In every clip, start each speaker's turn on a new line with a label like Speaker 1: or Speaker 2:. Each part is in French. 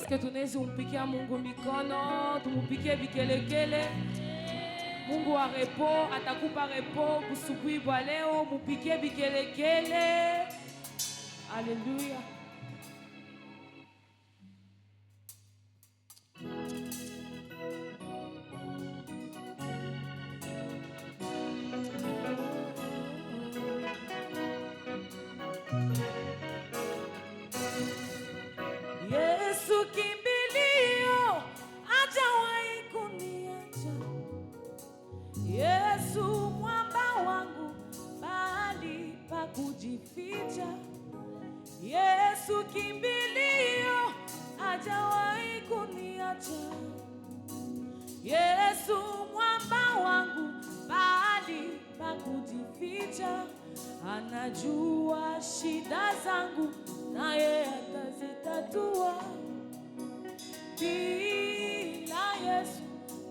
Speaker 1: Est-ce que tunaweza kumpikia Mungu mikono, tumupikie vikelekele? Mungu wa repo atakupa repo busubuhi bwa leo, mupikie vikelekele. Alléluia. Yesu kimbilio, hajawahi kuniacha. Yesu mwamba wangu, mahali pa kujificha. Yesu kimbilio, hajawahi kuniacha. Yesu mwamba wangu, mahali pa kujificha. Anajua shida zangu, naye atazitatua. Bila Yesu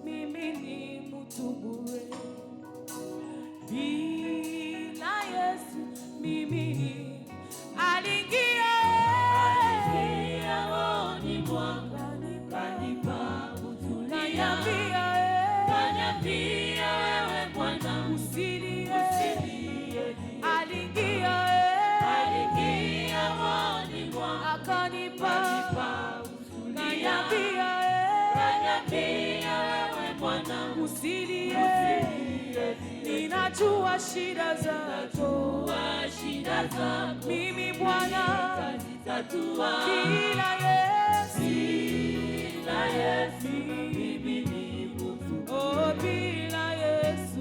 Speaker 1: mimi ni mtu bure. Bila Yesu mimi ni aliingia rohoni mwangu, kanipa kutulia. Kaniambia wewe Bwana usilie. Aliingia rohoni mwangu, akanipa kutulia. Kaniambia wewe Bwana usilie. Ninajua shida zako, mimi Bwana nitazitatua. Bila Yesu mimi ni mtu. Oh, bila Yesu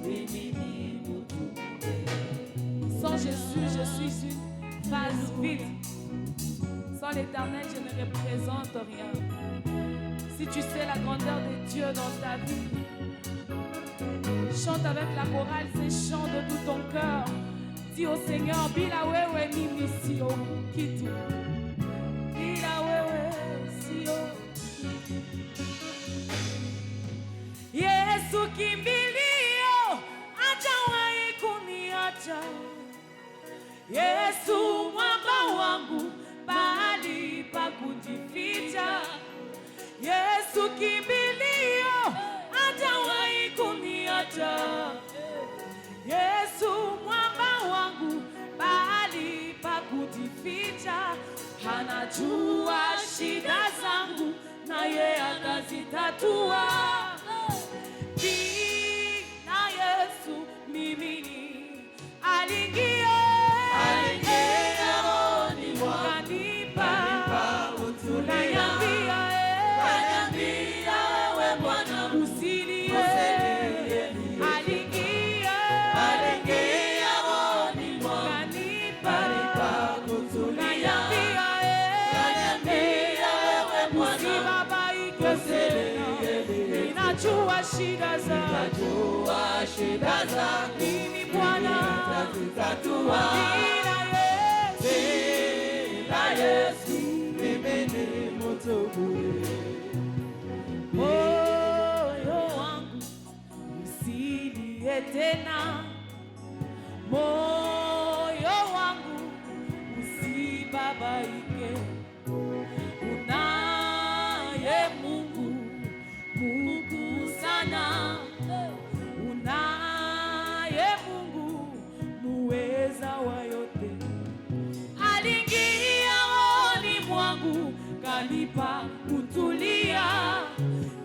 Speaker 1: mimi ni mtu. Sans Jésus, je suis une vase vide. Sans l'Éternel, je ne représente rien. Si tu sais la grandeur de Dieu dans ta vie, chante avec la chorale ces chants de tout ton cœur. Dis au Seigneur, bila wewe mimi sio kitu. Bila wewe sio kitu. Yesu kimbilio, hajawahi kuniacha. Yesu mwamba wangu, mahali pa kujificha. Yesu kimbilio, hajawahi kuniacha. Yesu mwamba wangu, mahali pa kujificha. Anajua shida zangu, naye atazitatua. Bila Yesu mimi ni aliingia rohoni mwangu, kanipa kutulia. Kaniambia wewe Bwana usilie. Aliingia rohoni mwangu, kanipa kutulia. Kaniambia wewe Bwana usibabaike tena. Ninajua shida zangu, mimi Bwana nitazitatua. Bila Yesu mimi ni mtu bure. Moyo wangu usilie tena. Moyo wangu usibabaike. Unaye Mungu sana. Unaye Mungu muweza wa yote. Aliingia rohoni mwangu, kanipa kutulia.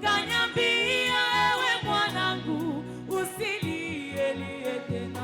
Speaker 1: Kaniambia ewe mwanangu usilie tena.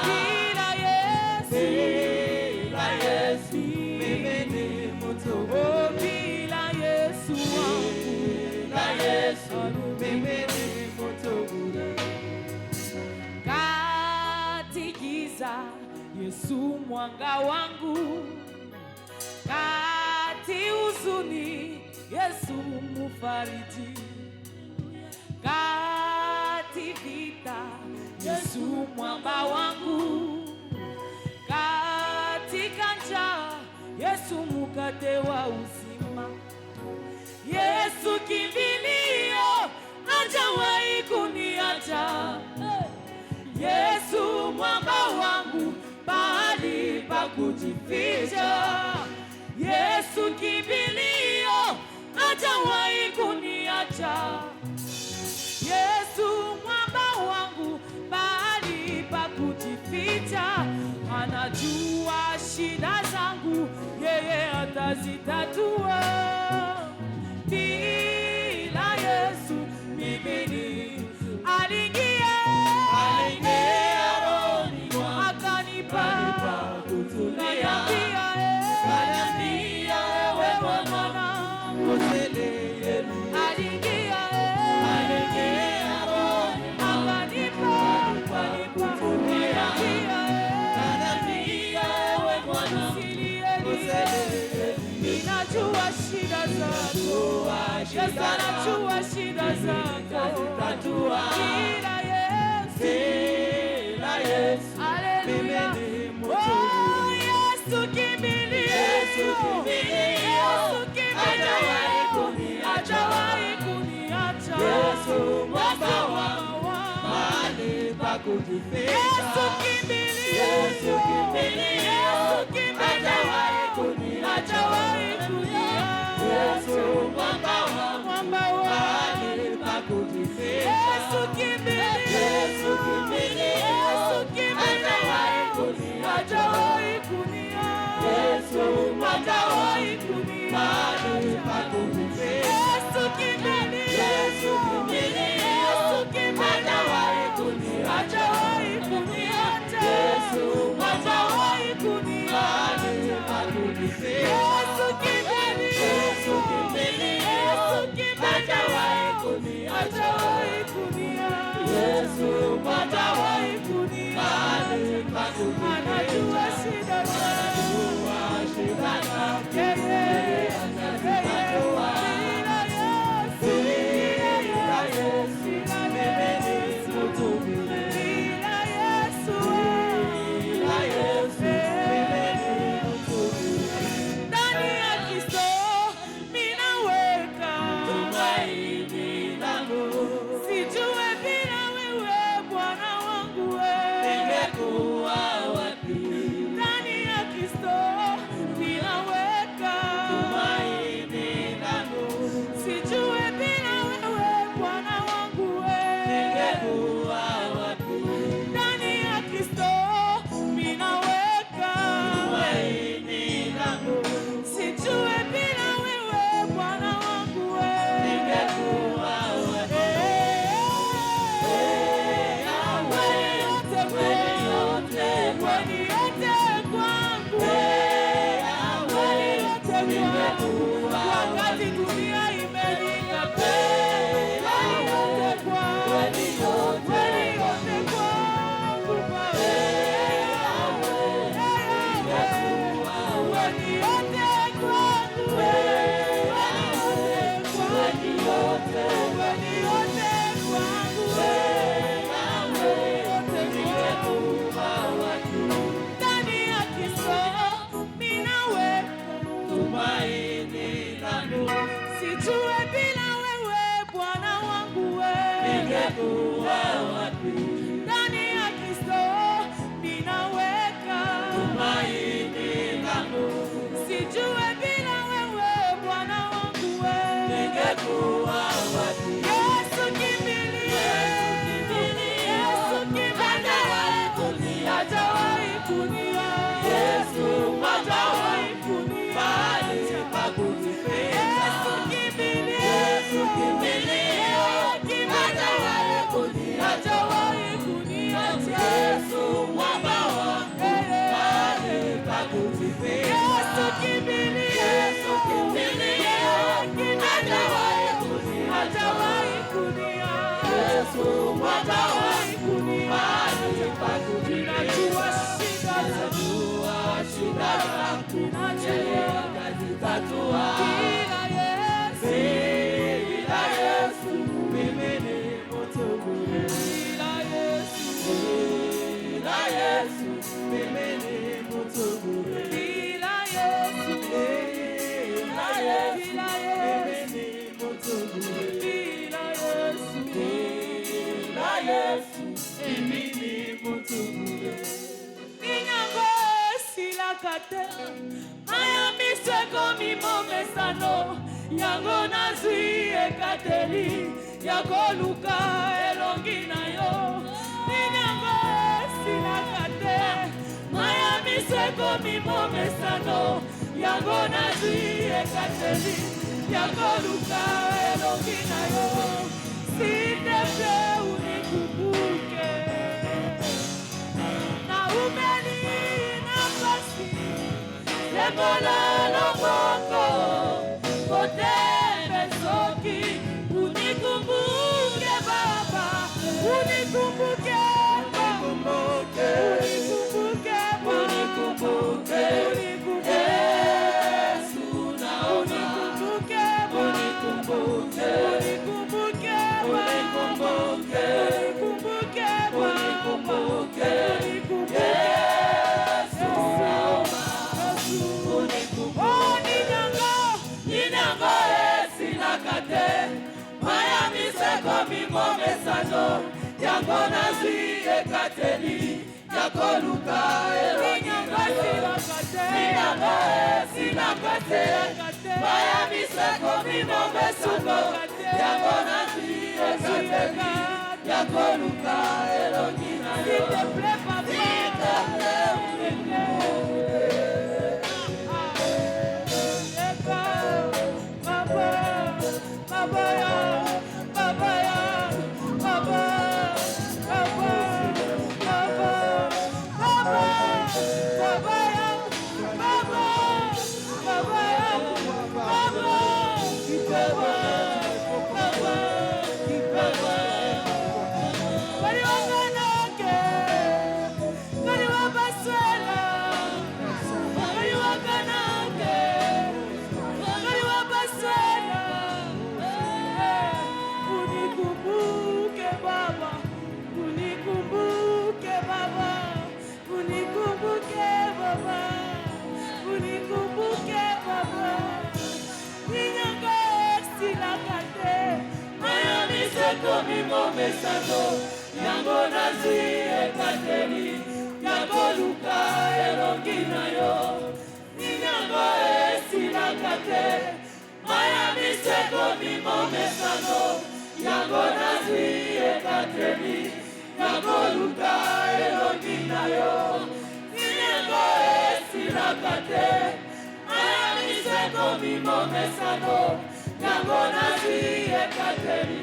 Speaker 1: bila Yesu,
Speaker 2: bila Yesu, mimi ni mtu bure.
Speaker 1: oh, bila Yesu wangu,
Speaker 2: Bila Yesu, mimi ni mtu bure.
Speaker 1: kati giza, Yesu mwanga wangu, kati huzuni, Yesu mufariji, kati vita, Yesu mwamba wangu, katika njaa, Yesu mkate wa uzima, Yesu kimbilio, hajawahi kuniacha, Yesu mwamba wangu, pahali pa kujificha, Yesu kimbilio, hajawahi kuniacha, Yesu mwamba wangu, pahali pa kujificha, anajua shida zangu, yeye atazitatua. Bila Yesu mimi ni aliingia rohoni mwangu, akanipa kutulia, kaniambia wewe mwanangu, aliingia rohoni mwangu, akanipa kutulia, kaniambia wewe mwanangu, ninajua shida zako, Yesu anajua shida zako, bila Yesu,
Speaker 2: Bila Yesu,
Speaker 1: haleluya,
Speaker 2: mimi ni mtu
Speaker 1: oh, Yesu kimbilio, hajawahi kuniacha,
Speaker 2: Yesu mwamba
Speaker 1: Yesu
Speaker 2: wangu,
Speaker 1: mwamba
Speaker 2: mahali pa kujificha.
Speaker 1: Yesu kimbilio,
Speaker 2: Yesu kimbilio, hajawahi kuniacha.
Speaker 1: hajawahi kuniacha,
Speaker 2: Yesu mwamba wangu, mahali pa kujificha.
Speaker 1: Yesu kimbilio,
Speaker 2: Yesu kimbilio, hajawahi kuniacha.
Speaker 1: hajawahi kuniacha,
Speaker 2: Yesu mwamba
Speaker 1: hajawahi
Speaker 2: wangu,
Speaker 1: kuniacha,
Speaker 2: mahali pa kujificha.
Speaker 1: Yesu kimbilio,
Speaker 2: Yesu kimbilio, hajawahi kuniacha.
Speaker 1: hajawahi kuniacha,
Speaker 2: Yesu mwamba
Speaker 1: hajawahi
Speaker 2: wangu, mahali pa
Speaker 1: kuniacha,
Speaker 2: kujificha.
Speaker 1: Yesu kimbilio,
Speaker 2: Yesu kimbilio, hajawahi kuniacha.
Speaker 1: hajawahi kuniacha, kate mayamiso ekomi momesano yango nazwi ekateli ya koluka elongi na yo nini yango esilaka te mayamiso ekomi momesano yango nazwi ekateli ya koluka elongi na yo s'il te plaît unikumbuke na umeli na pasi yemola loboko kotembe soki unikumbuke baba unikumbuke unikumbuke unikumbuke unikumbuke Yesu naomba unikumbuke unikumbuke unikumbuke unikumbuke unikumbuke unikumbuke Yesu naomba unikumbuke oh ninyango esilaka te mayamiso ekomi momesano yango nazwi ekateli ya koluka elongi na yo ninyango esilaka te mayamiso ekomi momesano yango nazwi ekateli ya koluka elongi na yo komi momesano yango nazwi ekateli ya koluka elongi na yo ninyango esilaka te mayamiso ekomi momesano yango nazwi ekateli ya koluka elongi na yo ninyango esilaka te mayamiso ekomi momesano yango nazwi ekateli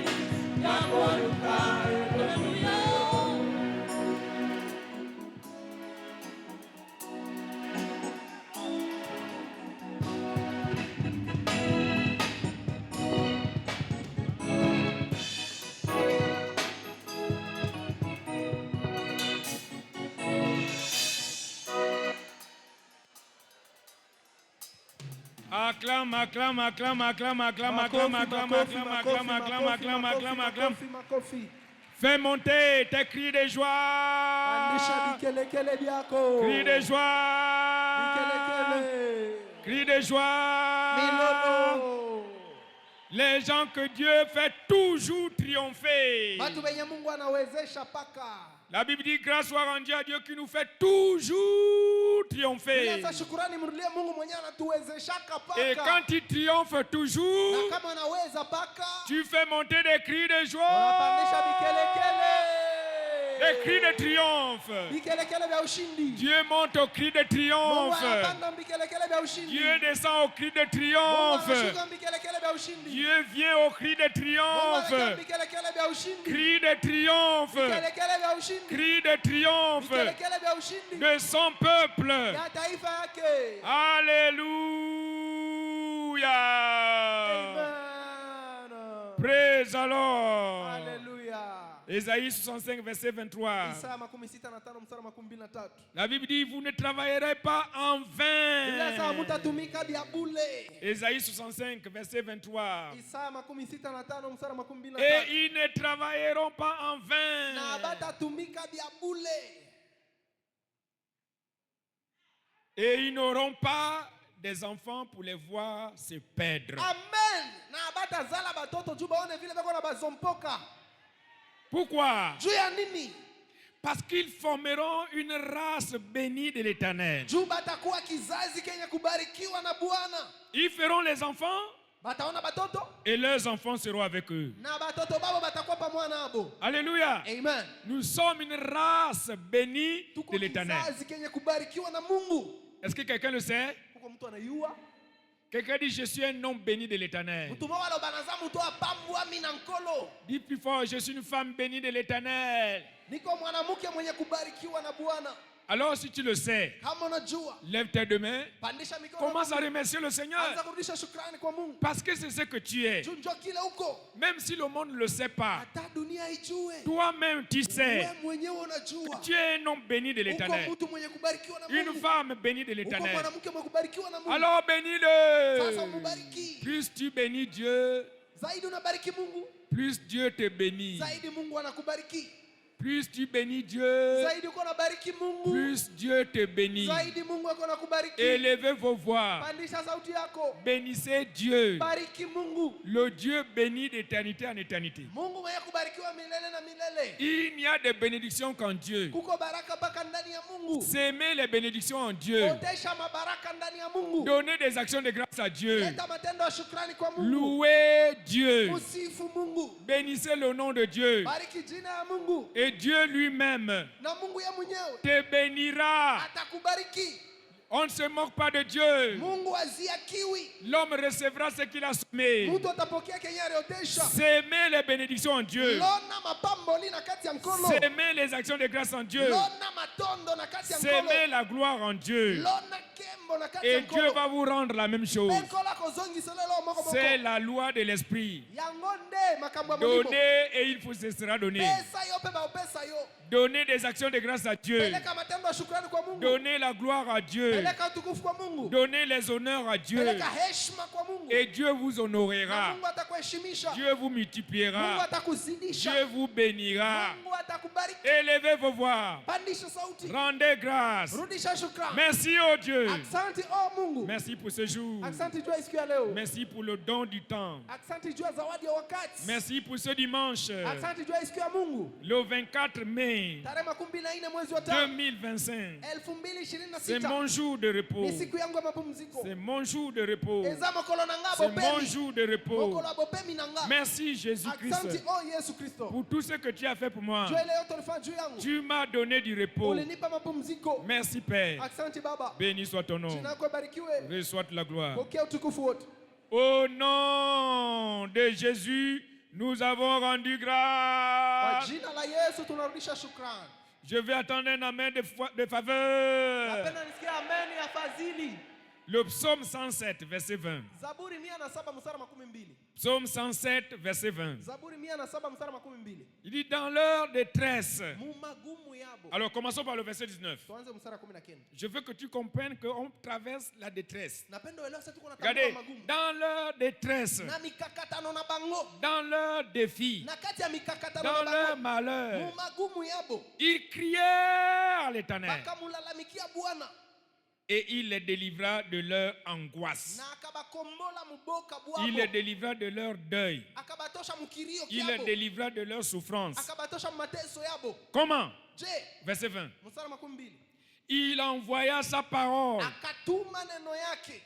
Speaker 3: Acclame, acclame, acclame, acclame, acclame, acclame, acclame, acclame, acclame, acclame, acclame, acclame, acclame. Fais monter tes cris de joie. Cris de joie. Cris de joie. Les gens que Dieu fait toujours triompher. La Bible dit grâce soit rendue à Dieu qui nous fait toujours triompher. Et quand il triomphe toujours, tu fais monter des cris de joie, des cris de triomphe. Dieu monte au cri de triomphe. Dieu descend au cri de triomphe. Dieu vient au cri de triomphe. Cri de triomphe. Cri de triomphe de son peuple. Alléluia. Praise the Lord. Ésaïe 65, verset 23. La Bible dit, vous ne travaillerez pas en vain. Ésaïe 65, verset 23. Et ils ne travailleront pas en vain. Et ils n'auront pas des enfants pour les voir se perdre.
Speaker 2: Amen.
Speaker 3: Pourquoi? Parce qu'ils formeront une race bénie de l'Éternel. Ils feront les enfants et leurs enfants seront avec eux. Alléluia.
Speaker 2: Amen.
Speaker 3: Nous sommes une race bénie de l'Éternel. Est-ce que quelqu'un le sait? Quelqu'un dit, je suis un homme béni de l'Éternel. Dis plus fort, je suis une femme bénie de l'Éternel. Alors si tu le sais, lève tes deux mains, commence à remercier le Seigneur. Parce que c'est ce que tu es. Même si le monde ne le sait pas, toi-même tu sais que tu es un homme béni de l'Éternel. Une femme bénie de l'Éternel. Alors bénis-le. Plus tu bénis Dieu, plus Dieu te bénit. Plus tu bénis Dieu, plus Dieu te bénit. Élevez vos voix. Bénissez Dieu, le Dieu béni d'éternité en éternité. Il n'y a de bénédictions qu'en Dieu. S'aimer les bénédictions en Dieu. Donner des actions de grâce à Dieu. Louer Dieu. Bénissez le nom de Dieu. Et Dieu lui-même te bénira. On ne se moque pas de Dieu. L'homme recevra ce qu'il a semé. S'aimer les bénédictions en Dieu. S'aimer les actions de grâce en Dieu. S'aimer la gloire en Dieu. Et Dieu va vous rendre la même chose. C'est la loi de l'esprit. Donnez et il vous sera donné. Donnez des actions de grâce à Dieu. Donnez la gloire à Dieu. Donnez les honneurs à Dieu. Et Dieu vous honorera. Dieu vous multipliera. Dieu vous bénira. Élevez vos voix. Rendez grâce. Merci oh Dieu. Merci pour ce jour. Merci pour le don du temps. Merci pour ce dimanche. Le 24 mai 2025. C'est mon jour de repos. C'est mon jour de repos. C'est mon jour de repos. Merci Jésus-Christ pour tout ce que tu as fait pour moi. Tu m'as donné du repos. Merci Père. Béni soit ton nom. Reçois la gloire. Au nom de Jésus, nous avons rendu grâce. Je vais attendre un amen de faveur. Le psaume 107, verset 20. Psaume 107, verset 20. Il dit dans leur détresse. Alors commençons par le verset 19. Je veux que tu comprennes qu'on traverse la détresse. Regardez, dans leur détresse, dans leur défi, dans leur malheur, ils crièrent à l'Éternel. Et il les délivra de leur angoisse. Il les délivra de leur deuil. Il les délivra de leur souffrance. Comment? Verset 20. Il envoya sa parole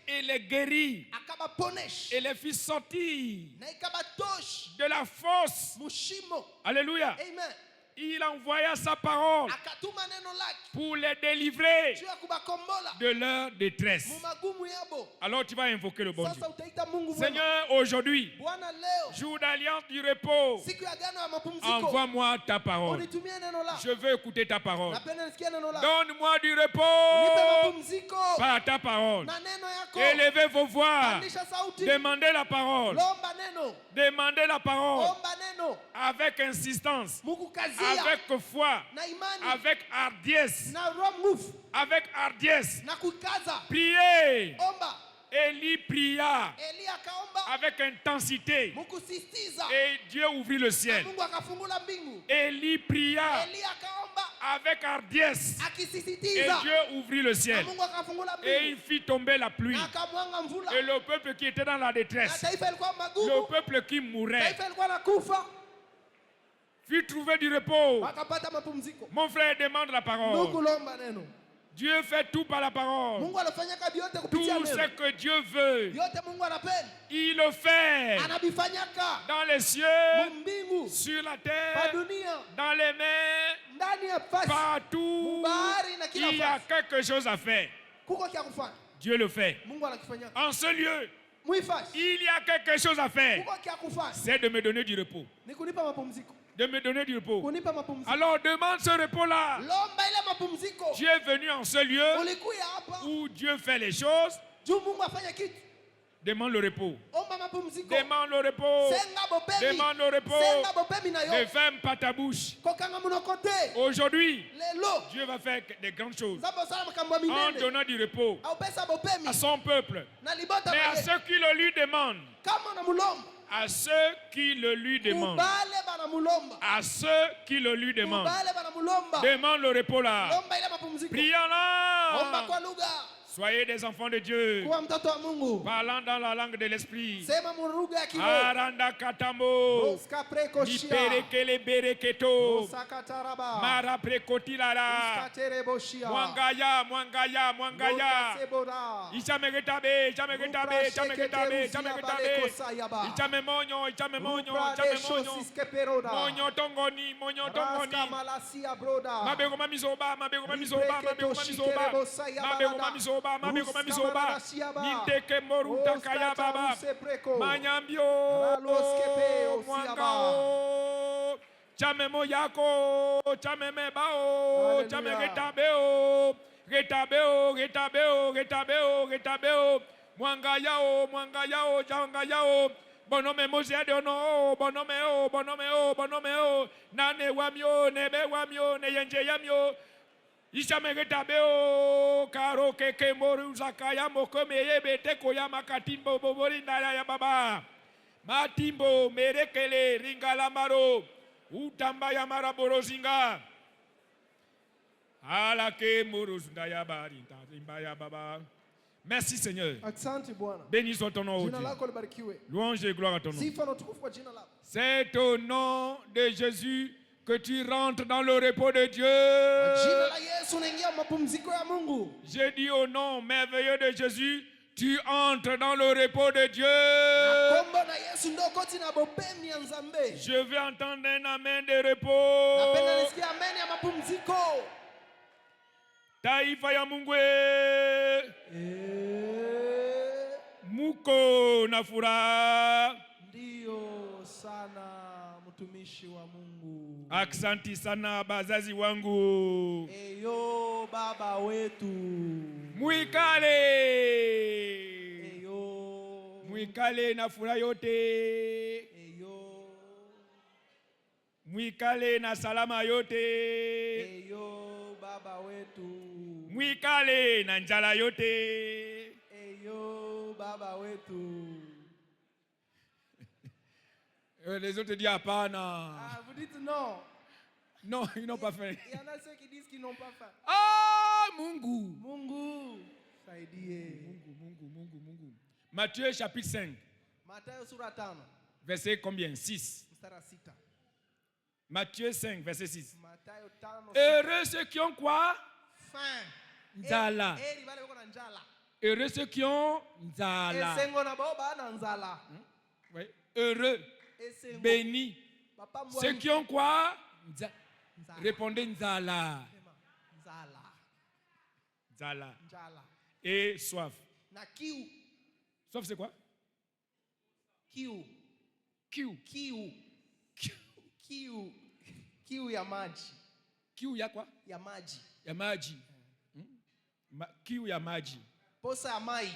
Speaker 3: et les guérit et les fit sortir de la fosse. Alléluia. Il envoya sa parole pour les délivrer de leur détresse. Alors tu vas invoquer le bon Dieu. Seigneur, aujourd'hui, jour d'alliance du repos, envoie-moi ta parole. Je veux écouter ta parole. Donne-moi du repos par ta parole. Élevez vos voix. Demandez la parole. Demandez la parole avec insistance. Avec foi, avec hardiesse, priez. Élie pria avec intensité et Dieu ouvrit le ciel. Élie pria avec hardiesse et Dieu ouvrit le ciel. Et il fit tomber la pluie. Et le peuple qui était dans la détresse, le peuple qui mourait, Puis trouver du repos. Mon frère demande la parole. Dieu fait tout par la parole. Tout ce que Dieu veut, il le fait. Dans les cieux, sur la terre, dans les mers, partout, il y a quelque chose à faire. Dieu le fait. En ce lieu, il y a quelque chose à faire. C'est de me donner du repos. De me donner du repos. Alors demande ce repos-là. Dieu est venu en ce lieu où Dieu fait les choses. Demande le repos. Demande le repos. Demande le repos. Ne ferme pas ta bouche. Aujourd'hui, Dieu va faire des grandes choses en donnant du repos à son peuple. Mais à ceux qui le lui demandent, à ceux qui le lui demandent, à ceux qui le lui demandent, demande le repos là. Prions là. Soyez des enfants de Dieu, parlant dans la langue de l'esprit. Aranda katamo, iperekele bereketo, mara prekotilala, mwangaya, mwangaya, mwangaya. Ichame getabe, ichame getabe, ichame getabe, ichame getabe. Ichame monyo, ichame monyo, ichame monyo. Monyo tongoni, monyo tongoni. Mabego mamizoba, mabego mamizoba, mabego mamizoba, mabego mamizoba. Mabeko mamizoba niteke moruta kaya baba manyambio mwangao chame moyako chame mebao chame getabeo getabeo getabeo getabeo getabeo mwangayao mwangayao mwangayao bonome mozia de ono bonome o bonome o bonome o nane wamio nebe wamio ne yenje yamio Ishamegetabeo karo keke moru zakaya mokome yebete koyama katimbo boborinda ya baba matimbo merekele ringala maro utamba ya maraborozinga alake moruzunda ya barinta rimba ya baba. Merci Seigneur. Béni soit ton nom, ô Dieu. Louange et gloire à ton nom. C'est au nom de Jésus que tu rentres dans le repos de Dieu. J'ai dit au nom merveilleux de Jésus, tu entres dans le repos de Dieu. Je veux entendre un amen de repos. Taifa ya Mungu. Muko na furaha.
Speaker 2: Ndio sana mtumishi wa Mungu.
Speaker 3: Aksanti sana bazazi wangu.
Speaker 2: Eyo baba wetu.
Speaker 3: Muikale.
Speaker 2: Eyo.
Speaker 3: Muikale na furaha yote.
Speaker 2: Eyo.
Speaker 3: Muikale na salama yote.
Speaker 2: Eyo baba wetu.
Speaker 3: Muikale na njala yote.
Speaker 2: Eyo baba wetu.
Speaker 3: Les autres disent hapana.
Speaker 2: Ah, vous dites non.
Speaker 3: Non, ils n'ont pas fait.
Speaker 2: Il y en a ceux qui disent qu'ils n'ont pas fait.
Speaker 3: Ah, Mungu.
Speaker 2: Mungu. Saidie.
Speaker 3: Mungu. Matthieu chapitre 5.
Speaker 2: Mathayo sura 5.
Speaker 3: Verset combien? 6.
Speaker 2: Mstari 6.
Speaker 3: Matthieu 5, verset 6.
Speaker 2: Mathayo 5.
Speaker 3: Heureux ceux qui ont quoi?
Speaker 2: Faim.
Speaker 3: Nzala. Heureux ceux qui ont nzala. Oui. Heureux. Béni. Ceux qui ont quoi? Répondez nzala. Nzala. Et soif. Soif c'est quoi?
Speaker 2: Kiu ya maji.
Speaker 3: Kiu ya quoi?
Speaker 2: Ya maji.
Speaker 3: Ya maji. Kiu ya maji.
Speaker 2: Posa ya mai.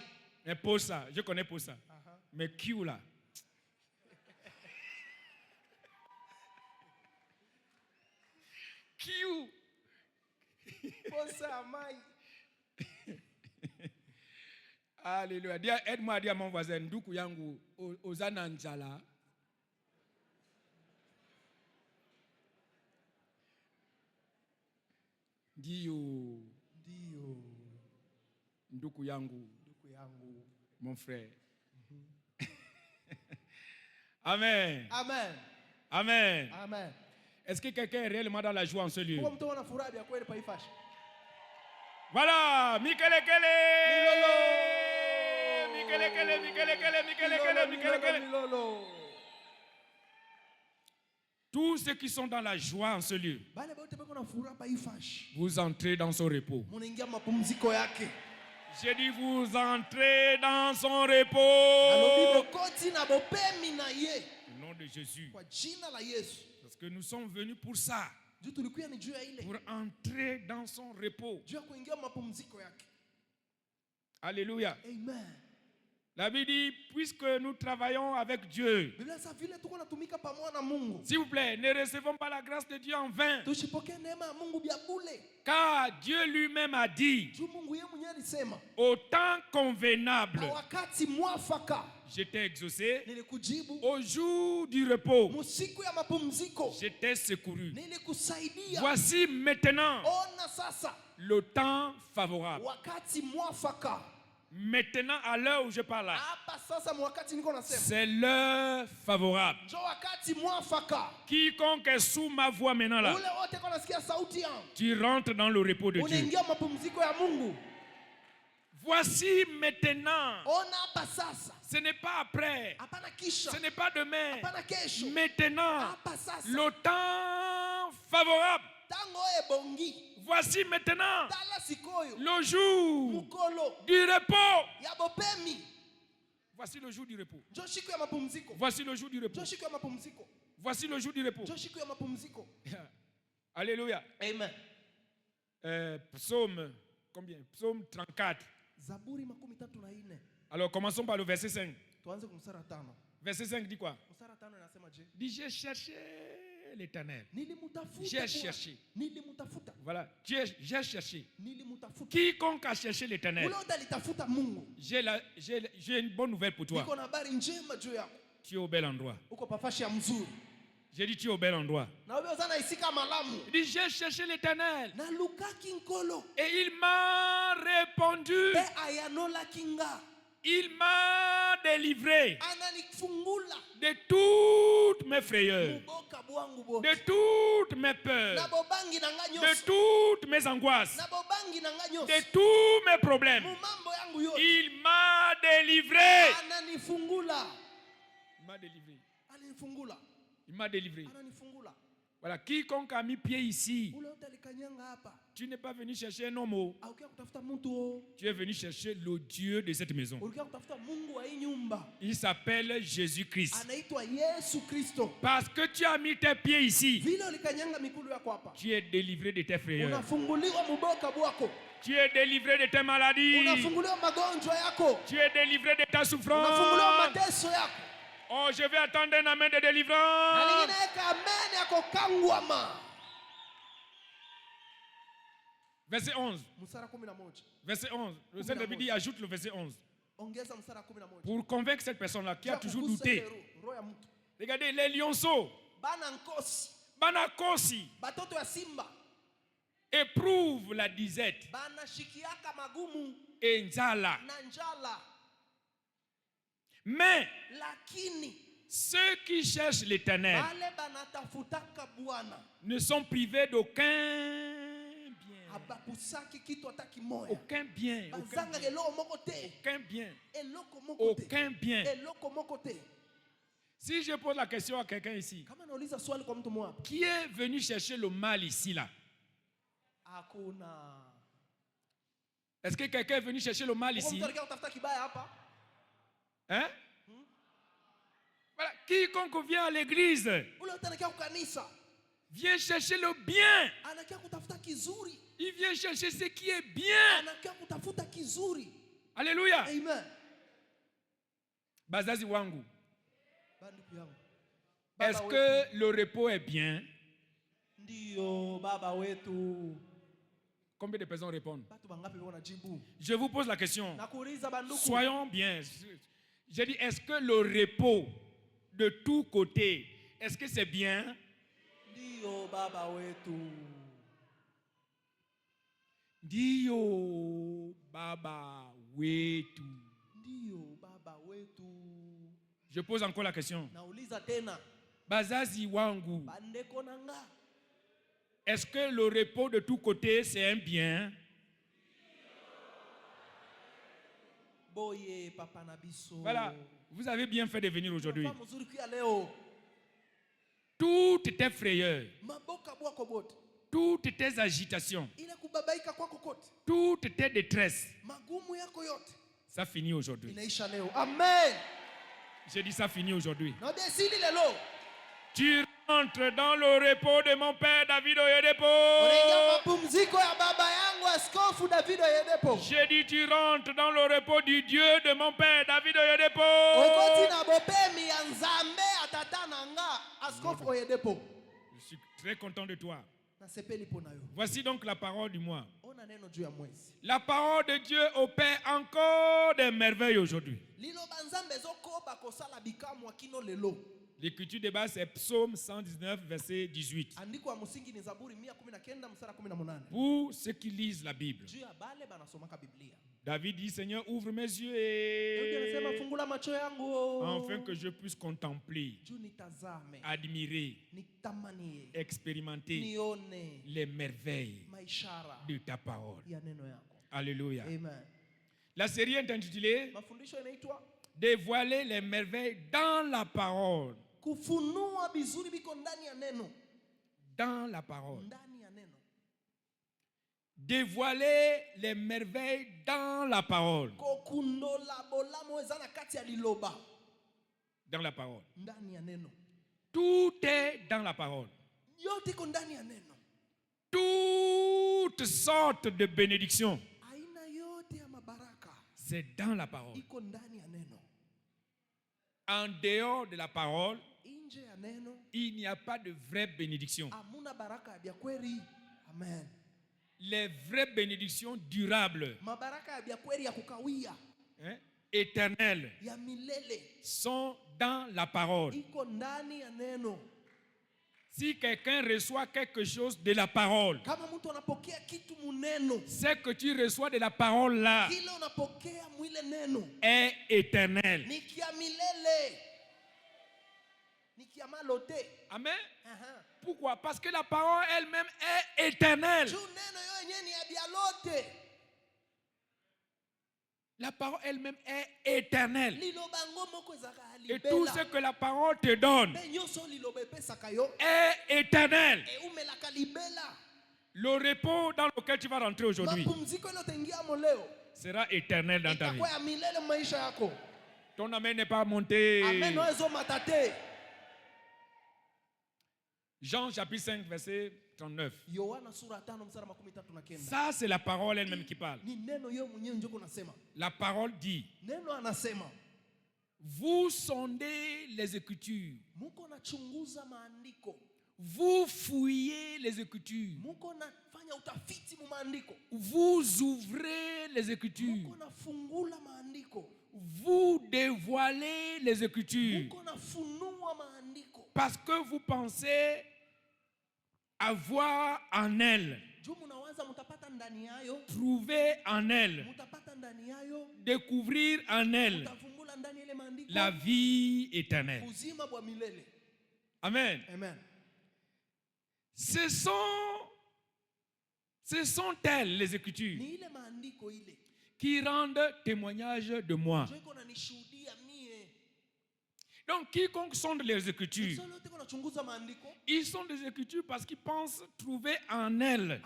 Speaker 3: Mais posa, je connais posa. Mais kiu là. Kiu.
Speaker 2: Posa ya mai.
Speaker 3: Alléluia. Aide-moi à dire à mon voisin, nduku yangu ozana njala. Dio. Nduku yangu. Mon frère. Amen.
Speaker 2: Amen.
Speaker 3: Amen.
Speaker 2: Amen.
Speaker 3: Est-ce que quelqu'un est réellement dans la joie en ce lieu? Voilà, Mikelekele. Tous ceux qui sont dans la joie en ce lieu, vous entrez dans son repos. J'ai dit vous entrez dans son repos. Au nom de Jésus. Parce que nous sommes venus pour ça. Pour entrer dans son repos. Alléluia.
Speaker 2: Amen.
Speaker 3: La Bible dit, puisque nous travaillons avec Dieu, s'il vous plaît, ne recevons pas la grâce de Dieu en vain. Car Dieu lui-même a dit, au temps convenable, j'étais exaucé, au jour du repos, j'étais secouru. Voici maintenant le temps favorable. Maintenant, à l'heure où je parle là, c'est l'heure favorable. Quiconque est sous ma voix maintenant là, tu rentres dans le repos de Dieu. Voici maintenant. Ce n'est pas après. Ce n'est pas demain. Maintenant, le temps favorable. Voici maintenant le jour du repos. Voici le jour du repos. Voici le jour du repos. Voici le jour du repos. Alléluia.
Speaker 2: Amen.
Speaker 3: Psaume combien? Psaume 34. Alors commençons par le verset 5. Verset 5 dit quoi? Dit j'ai cherché l'Éternel. J'ai cherché. Voilà. J'ai cherché. Quiconque a cherché l'Éternel. J'ai une bonne nouvelle pour toi. Tu es au bel endroit. J'ai dit tu es au bel endroit. Il dit j'ai cherché l'Éternel. Et il m'a répondu. Il m'a délivré de toutes mes frayeurs, de toutes mes peurs, de toutes mes angoisses, de tous mes problèmes. Il m'a délivré. Il m'a délivré. Il m'a délivré. Voilà, quiconque a mis pied ici, tu n'es pas venu chercher un homme. Tu es venu chercher le Dieu de cette maison. Il s'appelle Jésus-Christ. Parce que tu as mis tes pieds ici, tu es délivré de tes frayeurs. Tu es délivré de tes maladies. Tu es délivré de ta souffrance. Oh, je vais attendre un amen de délivrance. Verset 11. Verset 11. Le Saint-Esprit dit, ajoute le verset 11. Pour convaincre cette personne-là qui a toujours douté. Regardez, les lionceaux, Banakosi, éprouvent la disette et Nzala. Mais ceux qui cherchent l'Éternel ne sont privés d'aucun bien. Aucun bien. Aucun bien. Si je pose la question à quelqu'un ici, qui est venu chercher le mal ici là? Est-ce que quelqu'un est venu chercher le mal ici? Hein? Voilà. Quiconque vient à l'église vient chercher le bien. Il vient chercher ce qui est bien. Alléluia.
Speaker 2: Amen.
Speaker 3: Bazazi wangu. Est-ce que le repos est bien? Combien de personnes répondent? Je vous pose la question. Soyons bien. J'ai dit, est-ce que le repos de tous côtés, est-ce que c'est bien? Dio baba wetu. Je pose encore la question. Bazazi wangu. Est-ce que le repos de tous côtés, c'est un bien? Voilà, vous avez bien fait de venir aujourd'hui. Toutes tes frayeurs, toutes tes agitations, toutes tes détresses, ça finit aujourd'hui.
Speaker 2: Amen.
Speaker 3: J'ai dit ça finit aujourd'hui. Tu rentres dans le repos de mon père David Oyedepo. J'ai dit tu rentres dans le repos du Dieu de mon père David Oyedepo. Je suis très content de toi. Voici donc la parole du mois. La parole de Dieu opère encore des merveilles aujourd'hui. L'écriture de base c'est Psaume 119, verset 18. Pour ceux qui lisent la Bible. David dit, Seigneur, ouvre mes yeux et afin que je puisse contempler, admirer, expérimenter les merveilles de ta parole. Alléluia. La série est intitulée Dévoiler les merveilles dans la parole. Dans la parole. Dévoiler les merveilles dans la parole. Dans la parole. Tout est dans la parole. Toutes sortes de bénédictions. C'est dans la parole. En dehors de la parole, il n'y a pas de vraie bénédiction.
Speaker 2: Amen.
Speaker 3: Les vraies bénédictions durables, éternelles, sont dans la parole. Si quelqu'un reçoit quelque chose de la parole, ce que tu reçois de la parole là est éternel. Amen. Pourquoi? Parce que la parole elle-même est éternelle. La parole elle-même est éternelle. Et tout ce que la parole te donne est éternel. Le repos dans lequel tu vas rentrer aujourd'hui sera éternel dans ta vie. Ton amen n'est pas monté. Jean chapitre 5 verset 39. Ça c'est la parole elle-même qui parle. La parole dit: vous sondez les Écritures. Vous fouillez les Écritures. Vous ouvrez les Écritures. Vous dévoilez les Écritures. Parce que vous pensez avoir en elle, trouver en elle, découvrir en elle la vie éternelle. Amen.
Speaker 2: Amen.
Speaker 3: Ce sont elles les Écritures qui rendent témoignage de moi. Donc, quiconque sonde les Écritures, ils sont des Écritures parce qu'ils pensent trouver en elles,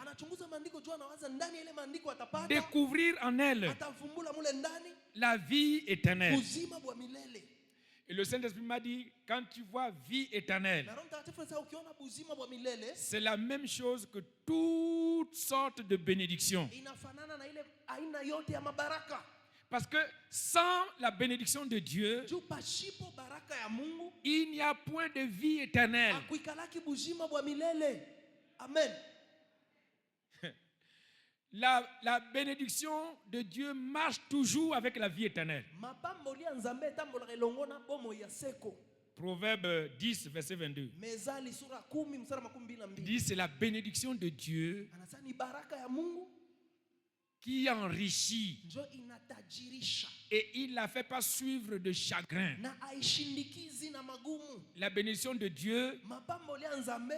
Speaker 3: découvrir en elles la vie éternelle. Et le Saint-Esprit m'a dit, quand tu vois vie éternelle, c'est la même chose que toutes sortes de bénédictions. Parce que sans la bénédiction de Dieu, il n'y a point de vie éternelle.
Speaker 2: Amen.
Speaker 3: La bénédiction de Dieu marche toujours avec la vie éternelle. Proverbe 10, verset 22. Il dit c'est la bénédiction de Dieu qui enrichit et il ne la fait pas suivre de chagrin. La bénédiction de Dieu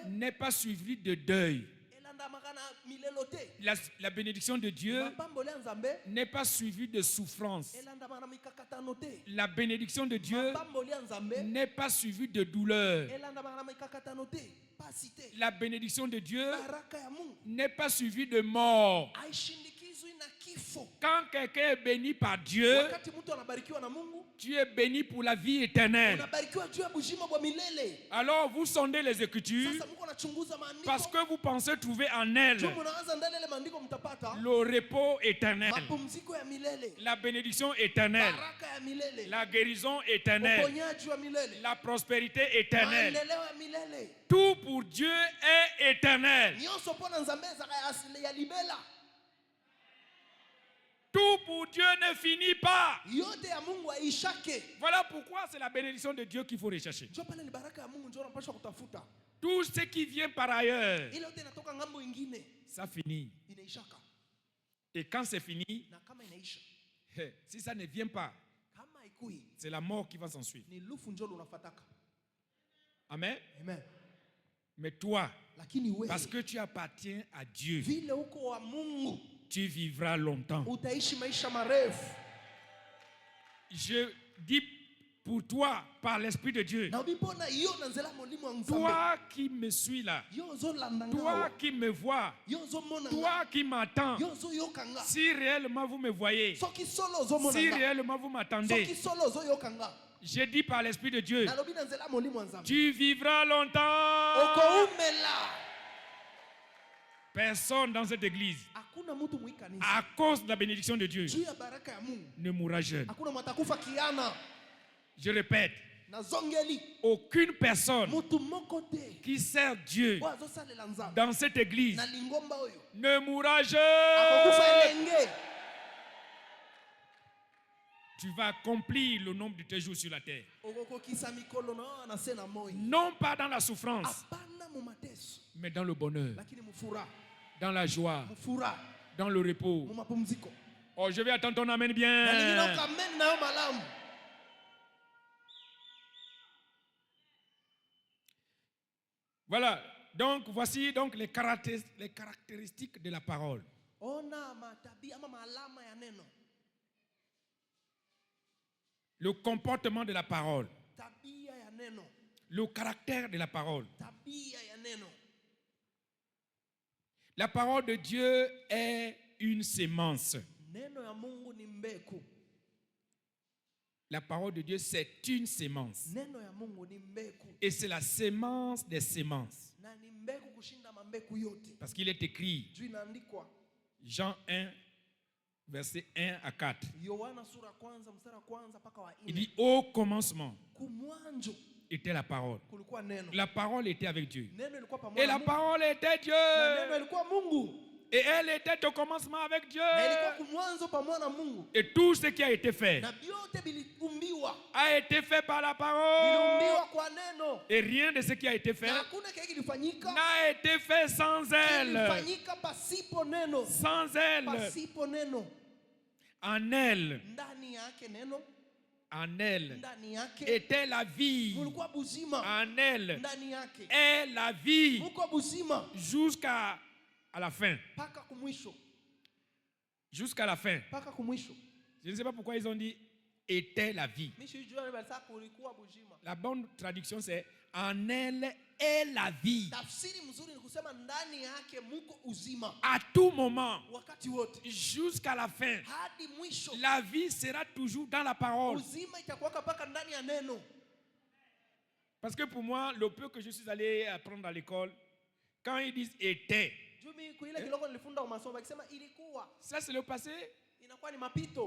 Speaker 3: n'est pas suivie de deuil. La bénédiction de Dieu n'est pas suivie de souffrance. La bénédiction de Dieu n'est pas suivie de douleur. La bénédiction de Dieu n'est pas suivie de mort. Quand quelqu'un est béni par Dieu, tu es béni pour la vie éternelle. Alors vous sondez les Écritures parce que vous pensez trouver en elles le repos éternel, la bénédiction éternelle, la guérison éternelle, la prospérité éternelle. Tout pour Dieu est éternel. Tout pour Dieu ne finit pas. Voilà pourquoi c'est la bénédiction de Dieu qu'il faut rechercher. Tout ce qui vient par ailleurs, ça finit. Et quand c'est fini, si ça ne vient pas, c'est la mort qui va s'en suivre. Amen. Mais toi, parce que tu appartiens à Dieu, tu vivras longtemps. Je dis pour toi, par l'Esprit de Dieu, toi qui me suis là, toi qui me vois, toi qui m'attends, si réellement vous me voyez, si réellement vous m'attendez, je dis par l'Esprit de Dieu, tu vivras longtemps. Personne dans cette église, à cause de la bénédiction de Dieu, ne mourra jeune. Je répète, aucune personne qui sert Dieu dans cette église ne mourra jeune. Tu vas accomplir le nombre de tes jours sur la terre. Non pas dans la souffrance, mais dans le bonheur, dans la joie, dans le repos. Oh, je vais attendre ton amen bien. Voilà, donc voici donc les caractéristiques de la parole. Le comportement de la parole. Le caractère de la parole. La parole de Dieu est une sémence. La parole de Dieu, c'est une sémence. Et c'est la sémence des sémences. Parce qu'il est écrit, Jean 1, verset 1 à 4. Il dit, au commencement était la parole. La parole était avec Dieu. Et la parole était Dieu. Et elle était au commencement avec Dieu. Et tout ce qui a été fait a été fait par la parole. Et rien de ce qui a été fait n'a été fait sans elle. Sans elle. En elle. En elle était la vie. En elle est la vie jusqu'à la fin. Jusqu'à la fin. Je ne sais pas pourquoi ils ont dit était la vie. La bonne traduction c'est en elle est la vie. À tout moment, jusqu'à la fin, la vie sera toujours dans la parole. Parce que pour moi, le peu que je suis allé apprendre à l'école, quand ils disent était, ça c'est le passé.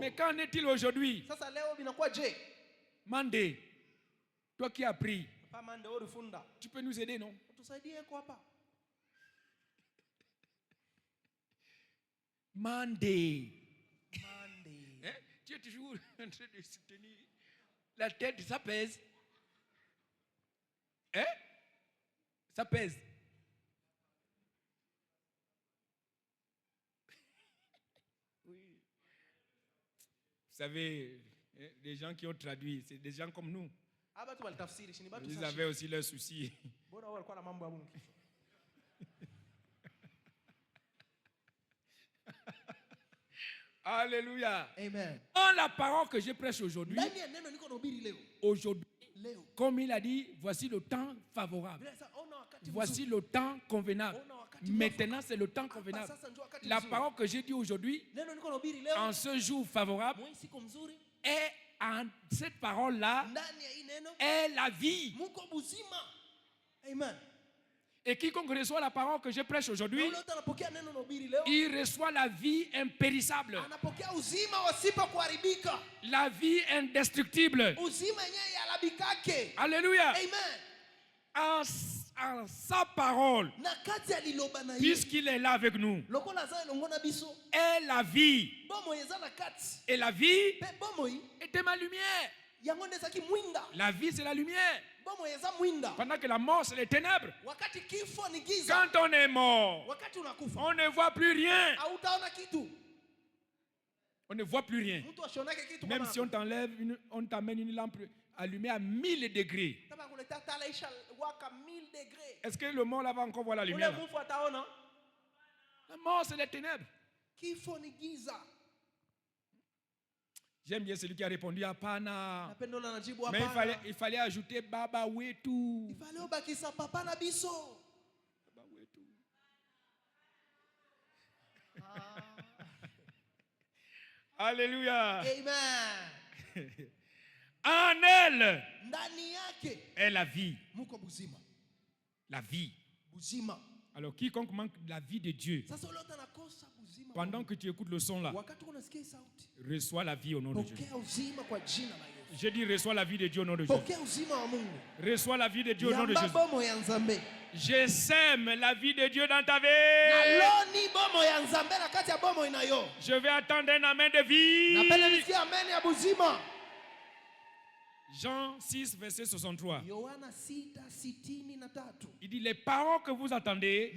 Speaker 3: Mais qu'en est-il aujourd'hui? Mandé, toi qui as appris, tu peux nous aider, non? Mandé. Hein? Tu es toujours en train de soutenir la tête, ça pèse. Hein? Ça pèse. Oui. Vous savez, les gens qui ont traduit, c'est des gens comme nous. Ils avaient aussi leurs soucis. Alléluia.
Speaker 2: Amen.
Speaker 3: Dans la parole que je prêche aujourd'hui, comme il a dit, voici le temps favorable. Voici le temps convenable. Maintenant, c'est le temps convenable. La parole que j'ai dit aujourd'hui, en ce jour favorable, est en cette parole-là, est la vie.
Speaker 2: Amen.
Speaker 3: Et quiconque reçoit la parole que je prêche aujourd'hui, il reçoit la vie impérissable, la vie indestructible. Alléluia. En sa parole, puisqu'il est là avec nous, est la vie. Et la vie était ma lumière. La vie, c'est la lumière. Pendant que la mort, c'est les ténèbres. Quand on est mort, on ne voit plus rien. On ne voit plus rien. Même si on t'amène une lampe allumée à 1000 degrés. Est-ce que le mort là va encore voir la lumière là? La mort, c'est les ténèbres. J'aime bien celui qui a répondu à Pana. Mais il fallait ajouter Baba Wetu. Baba Wetu. Alléluia.
Speaker 2: Amen.
Speaker 3: En elle est la vie. La vie. Alors quiconque manque la vie de Dieu, pendant que tu écoutes le son là, reçois la vie au nom de Dieu. Je dis reçois la vie de Dieu au nom de Jésus. Reçois la vie de Dieu au nom de Jésus. Je sème la vie de Dieu dans ta vie. Je vais attendre un amen de vie. Jean 6, verset 63. Il dit, les paroles que vous entendez,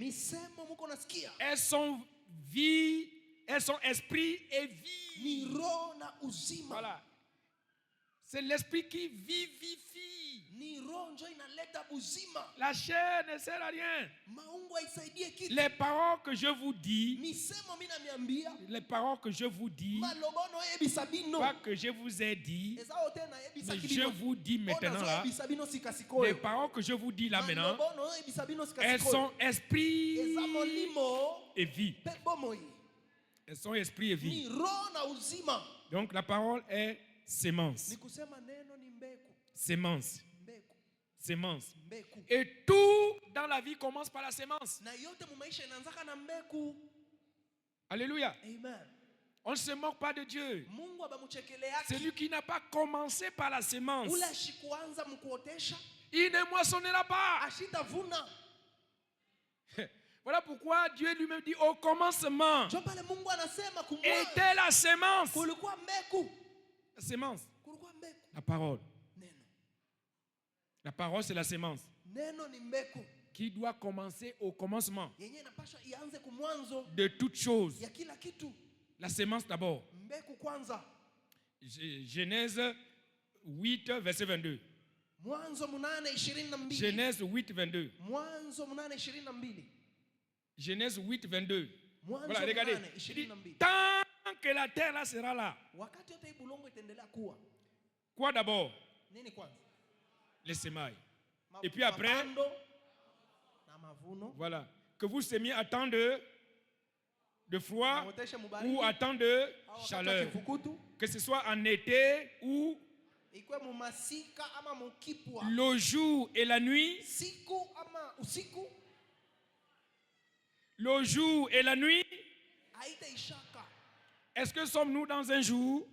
Speaker 3: elles sont vie, elles sont esprit et vie. Voilà. C'est l'esprit qui vivifie. La chair ne sert à rien. Les paroles que je vous dis, les paroles que je vous dis, pas que je vous ai dit, mais je vous dis maintenant là, les paroles que je vous dis là maintenant, elles sont esprit et vie. Elles sont esprit et vie. Donc la parole est sémence. Sémence. Sémence. Et tout dans la vie commence par la sémence. Alléluia.
Speaker 2: Amen.
Speaker 3: On ne se moque pas de Dieu. Celui qui n'a pas commencé par la sémence, il ne moissonnera pas. Voilà pourquoi Dieu lui-même dit au commencement était la sémence. La sémence. La parole. La parole, c'est la sémence qui doit commencer au commencement de toutes choses. La sémence d'abord. Genèse 8, verset 22. Genèse 8, 22. Genèse 8, 22. Voilà, regardez. Tant que la terre là sera là. Quoi d'abord? Les semailles. Et puis après, voilà, que vous sémiez à temps de froid ou à temps de chaleur. Que ce soit en été ou le jour et la nuit. Le jour et la nuit. Est-ce que sommes-nous dans un jour?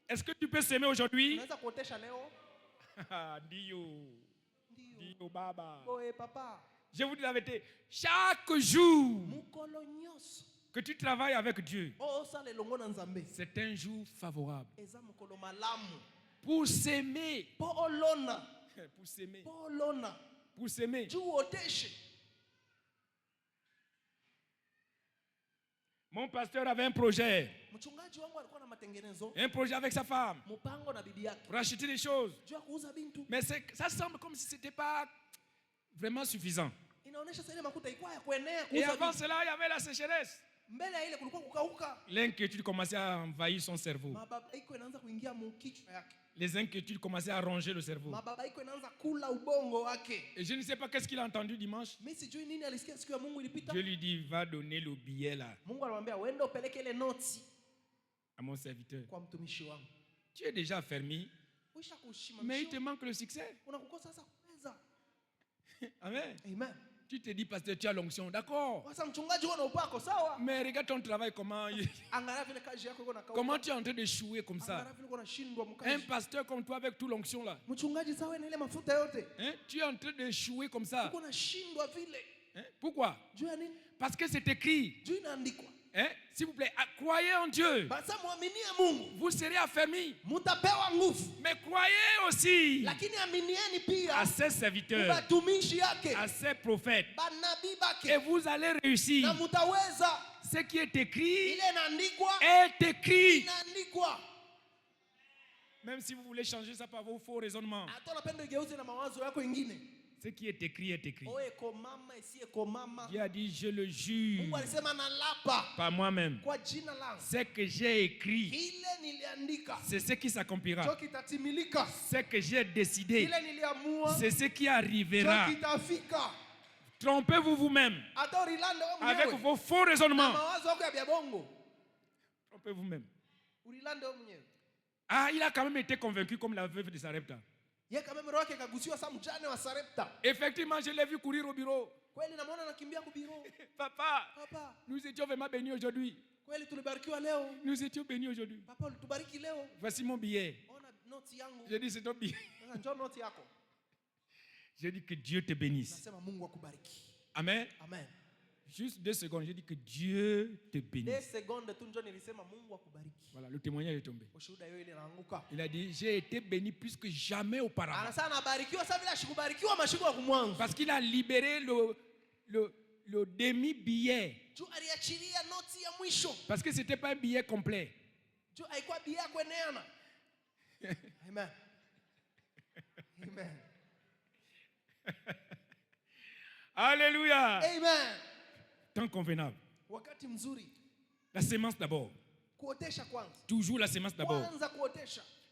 Speaker 3: Est-ce que tu peux s'aimer aujourd'hui? Dio Baba. Je vous dis la vérité. Chaque jour que tu travailles avec Dieu, c'est un jour favorable pour s'aimer. Pour s'aimer. Pour s'aimer. Mon pasteur avait un projet. Un projet avec sa femme. Pour acheter des choses. Mais ça semble comme si ce n'était pas vraiment suffisant. Et avant cela, il y avait la sécheresse. L'inquiétude commençait à envahir son cerveau. Les inquiétudes commençaient à ronger le cerveau. Et je ne sais pas qu'est-ce qu'il a entendu dimanche. Dieu lui dit, va donner le billet là à mon serviteur. Tu es déjà affermi, mais il te manque le succès. Amen.
Speaker 2: Amen.
Speaker 3: Tu te dis, pasteur, tu as l'onction, d'accord. Mais regarde ton travail, comment tu es en train de chouer comme ça. Un pasteur comme toi avec toute l'onction là. Hein? Tu es en train de chouer comme ça. Hein? Pourquoi? Parce que c'est écrit. Hein? S'il vous plaît, croyez en Dieu. Vous serez affermis. Mais croyez aussi à ses serviteurs, à ses prophètes. Et vous allez réussir. Ce qui est écrit est écrit. Même si vous voulez changer ça par vos faux raisonnements. Ce qui est écrit est écrit. Dieu a dit, je le jure par moi-même. Ce que j'ai écrit, c'est ce qui s'accomplira. Ce que j'ai décidé, c'est ce qui arrivera. Trompez-vous vous-même avec vos faux raisonnements. Trompez-vous même. Ah, il a quand même été convaincu comme la veuve de Sarepta. Effectivement, je l'ai vu courir au bureau. Papa, nous étions vraiment bénis aujourd'hui. Nous étions bénis aujourd'hui. Voici mon billet. J'ai dit, c'est ton billet. J'ai dit que Dieu te bénisse. Amen.
Speaker 2: Amen.
Speaker 3: Juste 2 secondes, j'ai dit que Dieu te bénisse. Voilà, le témoignage est tombé. Il a dit, j'ai été béni plus que jamais auparavant. Parce qu'il a libéré le demi-billet. Parce que ce n'était pas un billet complet.
Speaker 2: Amen. Amen.
Speaker 3: Alléluia.
Speaker 2: Amen.
Speaker 3: Temps convenable. La sémence d'abord. Toujours la sémence d'abord.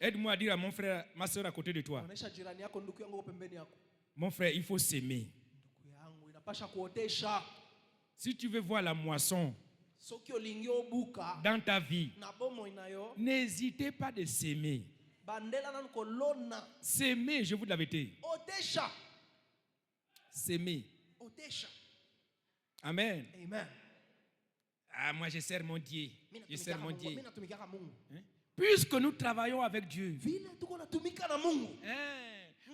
Speaker 3: Aide-moi à dire à mon frère, ma soeur à côté de toi. Mon frère, il faut s'aimer. Si tu veux voir la moisson dans ta vie, n'hésitez pas de s'aimer. S'aimer, je vous l'avais dit. S'aimer. Amen.
Speaker 2: Amen.
Speaker 3: Ah, moi je sers mon Dieu. Je sers mon Dieu. Hein? Puisque nous travaillons avec Dieu. Hein?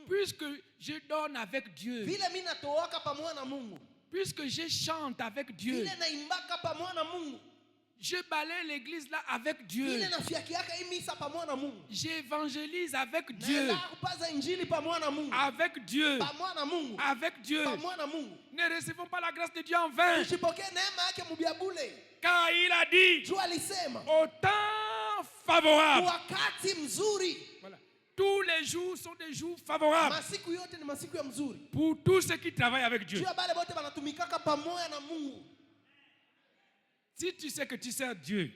Speaker 3: Puisque je donne avec Dieu. Puisque je chante avec Dieu. Je balaye l'église là avec Dieu. J'évangélise avec Dieu. Avec Dieu. Avec Dieu. Ne recevons pas la grâce de Dieu en vain. Car il a dit au temps favorable. Voilà. Tous les jours sont des jours favorables pour tous ceux qui travaillent avec Dieu. Si tu sais que tu sers Dieu,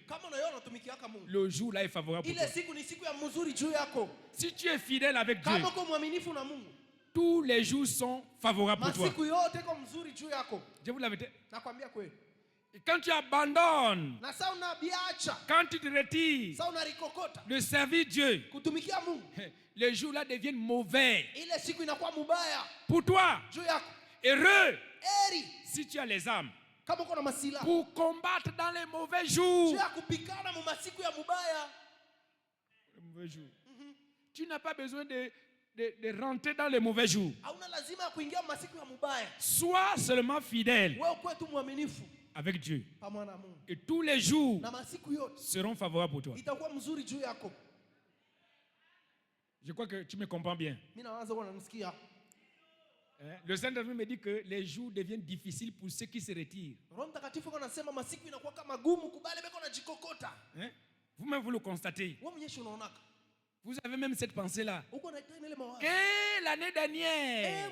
Speaker 3: le jour là est favorable pour toi. Si tu es fidèle avec Dieu, tous les jours sont favorables pour toi. Je vous l'avais dit. Et quand tu abandonnes, quand tu te retires de servir Dieu, les jours là deviennent mauvais pour toi. Heureux si tu as les âmes pour combattre dans les mauvais jours. Les mauvais jours. Tu n'as pas besoin de rentrer dans les mauvais jours. Sois seulement fidèle avec Dieu. Et tous les jours seront favorables pour toi. Je crois que tu me comprends bien. Le Saint-Esprit me dit que les jours deviennent difficiles pour ceux qui se retirent. Hein? Vous-même vous le constatez. Vous avez même cette pensée-là. Que l'année dernière,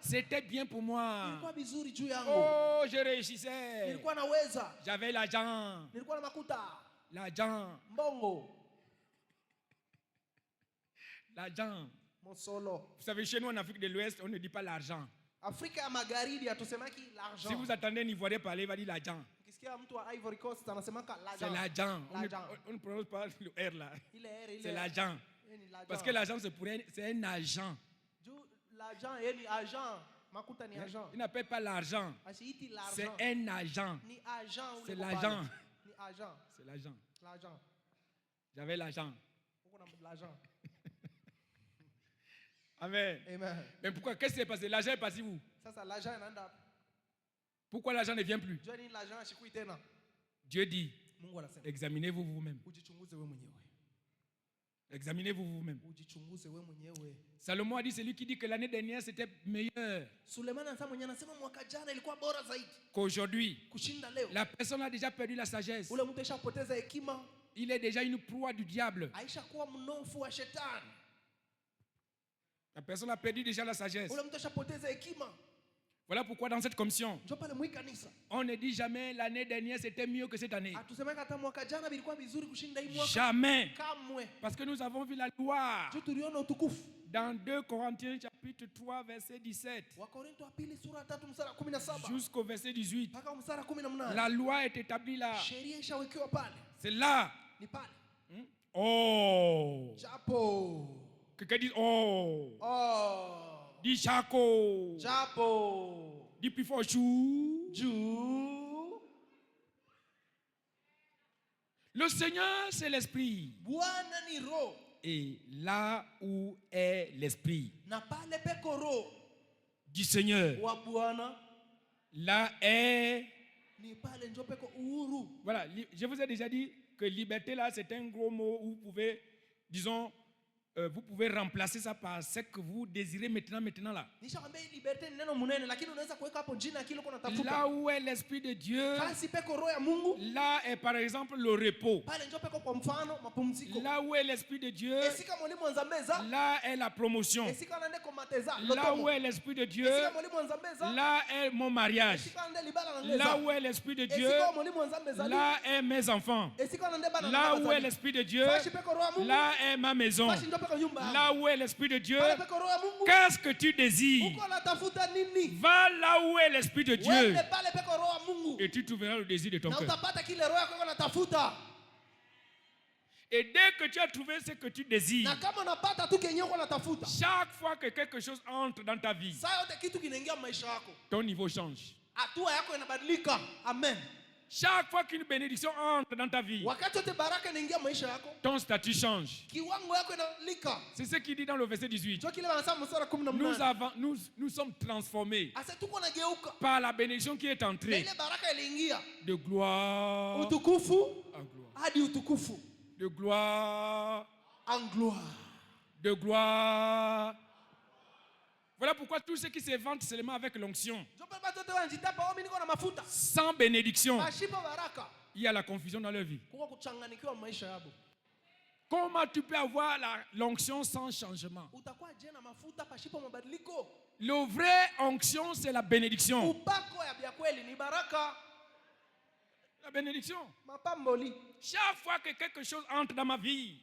Speaker 3: c'était bien pour moi. Oh, je réussissais. J'avais l'argent. L'argent. L'argent. Vous savez, chez nous en Afrique de l'Ouest, on ne dit pas l'argent. Si vous attendez un Ivoirien parler, il va dire l'argent. C'est l'argent. On ne prononce pas le R là. C'est l'argent. Parce que l'argent, c'est un agent. Il n'appelle pas l'argent. C'est un agent. C'est l'argent. C'est l'argent. J'avais l'argent. Amen. Mais pourquoi? Qu'est-ce qui s'est passé? L'argent est passé où? Pourquoi l'argent ne vient plus? Dieu dit, examinez-vous vous-même. Examinez-vous vous-même. Salomon a dit, celui qui dit que l'année dernière c'était meilleur qu'aujourd'hui. La personne a déjà perdu la sagesse. Il est déjà une proie du diable. La personne a perdu déjà la sagesse. Voilà pourquoi dans cette commission, on ne dit jamais l'année dernière c'était mieux que cette année. Jamais. Parce que nous avons vu la loi. Dans 2 Corinthiens chapitre 3 verset 17 jusqu'au verset 18. La loi est établie là. C'est là. Oh. Quelqu'un dit oh. Dis Chaco. Dis plus fort chou. Le Seigneur c'est l'esprit. Et là où est l'esprit du Seigneur, là est. Voilà, je vous ai déjà dit que liberté là c'est un gros mot où vous pouvez, disons, vous pouvez remplacer ça par ce que vous désirez maintenant là. Là où est l'esprit de Dieu, là est par exemple le repos. Là où est l'esprit de Dieu, là est la promotion. Là où est l'esprit de Dieu, là est mon mariage. Là où est l'esprit de Dieu, là est mes enfants. Là où est l'esprit de Dieu, là est ma maison. Là où est l'esprit de Dieu, qu'est-ce que tu désires? Va là où est l'esprit de Dieu et tu trouveras le désir de ton cœur. Et dès que tu as trouvé ce que tu désires, chaque fois que quelque chose entre dans ta vie, ton niveau change.
Speaker 2: Amen.
Speaker 3: Chaque fois qu'une bénédiction entre dans ta vie, ton statut change. C'est ce qu'il dit dans le verset 18. Nous sommes transformés par la bénédiction qui est entrée de gloire en gloire. De gloire
Speaker 2: en gloire.
Speaker 3: De gloire. Voilà pourquoi tout ce qui se vante seulement avec l'onction, sans bénédiction, il y a la confusion dans leur vie. Comment tu peux avoir l'onction sans changement? Le vrai onction, c'est la bénédiction. La bénédiction. Chaque fois que quelque chose entre dans ma vie,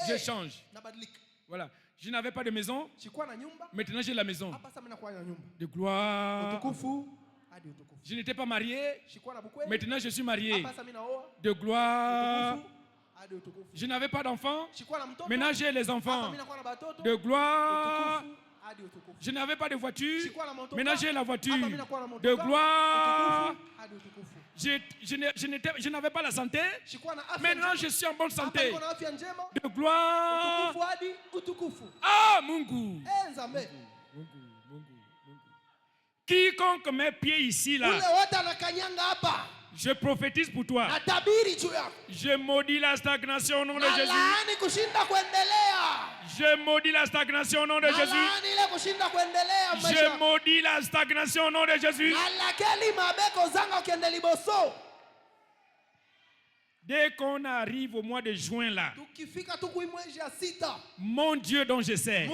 Speaker 3: je change. Voilà. Je n'avais pas de maison. Maintenant j'ai la maison. De gloire. Je n'étais pas marié. Maintenant je suis marié. De gloire. Je n'avais pas d'enfants. Maintenant j'ai les enfants. De gloire. Je n'avais pas de voiture. Maintenant j'ai la voiture. De gloire. Je n'avais pas la santé. Maintenant je suis en bonne santé. De gloire. Ah, Mungu. Quiconque met pied ici là, je prophétise pour toi. Je maudis la stagnation au nom de Jésus. Je maudis la stagnation au nom de Jésus. Je maudis la stagnation au nom de Jésus. Dès qu'on arrive au mois de juin là, mon Dieu dont je sais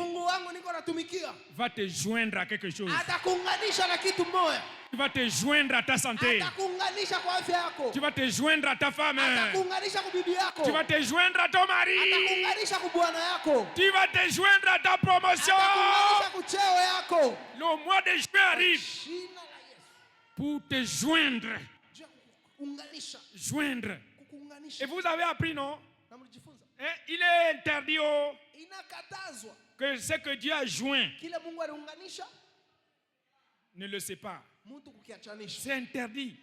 Speaker 3: va te joindre à quelque chose. Tu vas te joindre à ta santé. Tu vas te joindre à ta femme. Tu vas te joindre à ton mari. Tu vas te joindre à ta promotion. Le mois de juin arrive pour te joindre. Joindre. Et vous avez appris, non? Il est interdit que ce que Dieu a joint ne le sait pas. C'est interdit.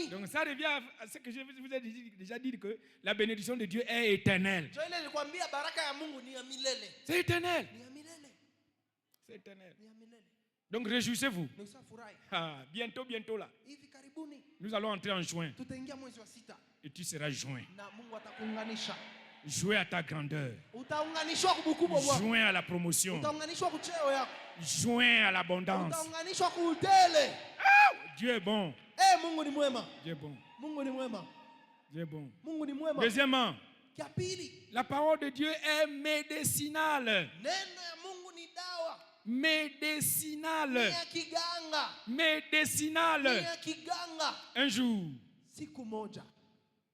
Speaker 3: Donc ça revient à ce que je vous ai déjà dit, que la bénédiction de Dieu est éternelle. C'est éternel. C'est éternel. Donc réjouissez-vous. Bientôt là. Nous allons entrer en juin. Et tu seras joint. Joint à ta grandeur. Joint à la promotion. Joint à l'abondance. Dieu est bon. Dieu est bon. Dieu est bon. Deuxièmement, la parole de Dieu est médicinale. Médicinale. Médicinale. Un jour,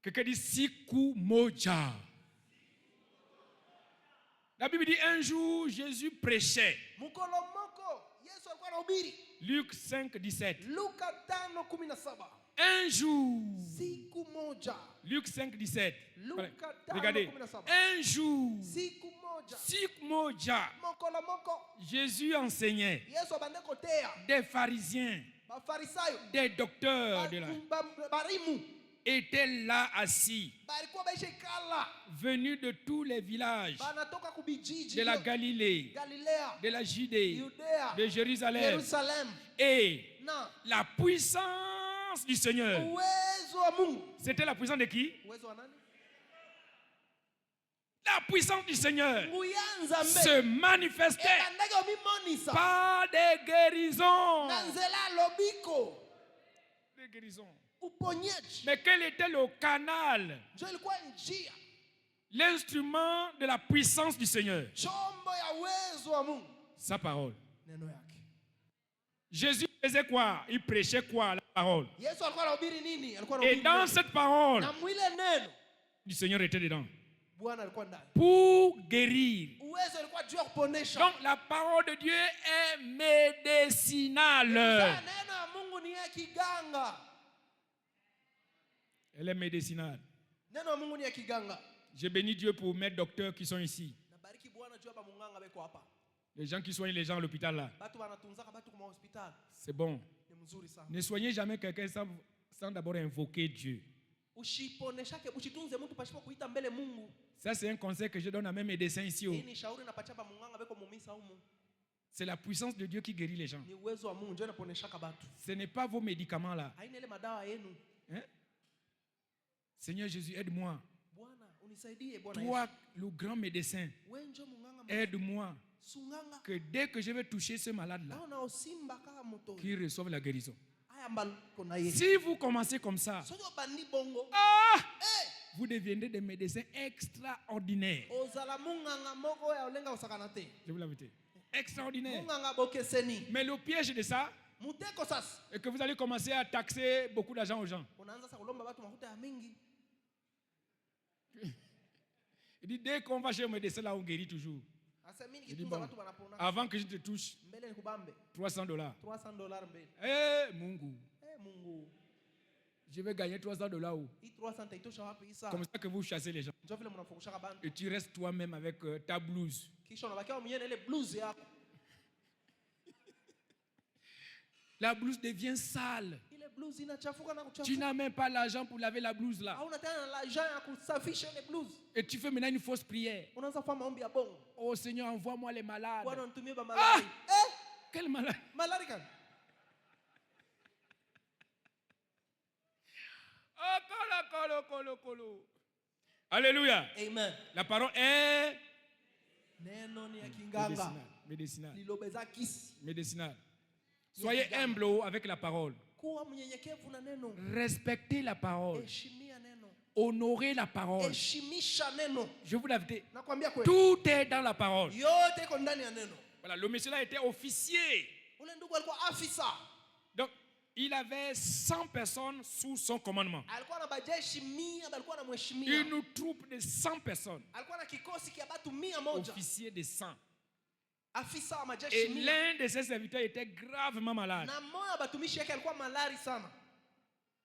Speaker 3: quelqu'un dit siku moja. La Bible dit un jour Jésus prêchait. Luc 5, 17. Un jour. Luc 5, 17. Regardez. Un jour. Siku moja. Jésus enseignait. Des pharisiens. Des docteurs de la étaient là assis, venus de tous les villages de la Galilée, de la Judée, de Jérusalem. Et la puissance du Seigneur. C'était la puissance de qui? La puissance du Seigneur se manifestait par des guérisons. Des guérisons. Mais quel était le canal? L'instrument de la puissance du Seigneur. Sa parole. Jésus faisait quoi? Il prêchait quoi? La parole. Et dans cette parole, le Seigneur était dedans. Pour guérir. Donc la parole de Dieu est médicinale. Elle est médicinale. Je bénis Dieu pour mes docteurs qui sont ici. Les gens qui soignent les gens à l'hôpital là. C'est bon. Ne soignez jamais quelqu'un sans d'abord invoquer Dieu. Ça c'est un conseil que je donne à mes médecins ici. C'est la puissance de Dieu qui guérit les gens. Ce n'est pas vos médicaments là. Hein? Seigneur Jésus, aide-moi. Toi, le grand médecin, aide-moi. Que dès que je vais toucher ce malade-là, qu'il reçoive la guérison. Si vous commencez comme ça, vous deviendrez des médecins extraordinaires. Je vous l'avais dit. Extraordinaire. Mais le piège de ça, est que vous allez commencer à taxer beaucoup d'argent aux gens. Il dit, dès qu'on va chez le médecin, là, on guérit toujours. Il dit, bon, avant que je te touche, $300. Eh, Mungu. Je vais gagner $300 où? Comme ça que vous chassez les gens. Et tu restes toi-même avec ta blouse. La blouse devient sale. Tu n'as même pas l'argent pour laver la blouse là. Et tu fais maintenant une fausse prière. Oh Seigneur, envoie-moi les malades. Ah! Quel malade? Alléluia. Amen. La parole est médicinale. Médicinale. Soyez humble avec la parole. Respectez la parole. honorer la parole.
Speaker 2: Heshimisha neno.
Speaker 3: Je vous l'avais dit.
Speaker 2: Nakwambia kweli.
Speaker 3: Tout est dans la parole.
Speaker 2: Yote iko ndani ya neno.
Speaker 3: Voilà, le monsieur là était officier.
Speaker 2: Ule ndugu alikuwa afisa.
Speaker 3: Donc, il avait 100 personnes sous son commandement.
Speaker 2: Alikuwa na bajeshi 100, alikuwa na mheshimiwa.
Speaker 3: Une troupe de 100 personnes.
Speaker 2: Alikuwa na kikosi kia batu 100.
Speaker 3: Officier de 100.
Speaker 2: Afisa wa majeshi
Speaker 3: Et
Speaker 2: 100.
Speaker 3: l'un de ses serviteurs était gravement malade.
Speaker 2: Na mmoja batumishi yake alikuwa malari sana.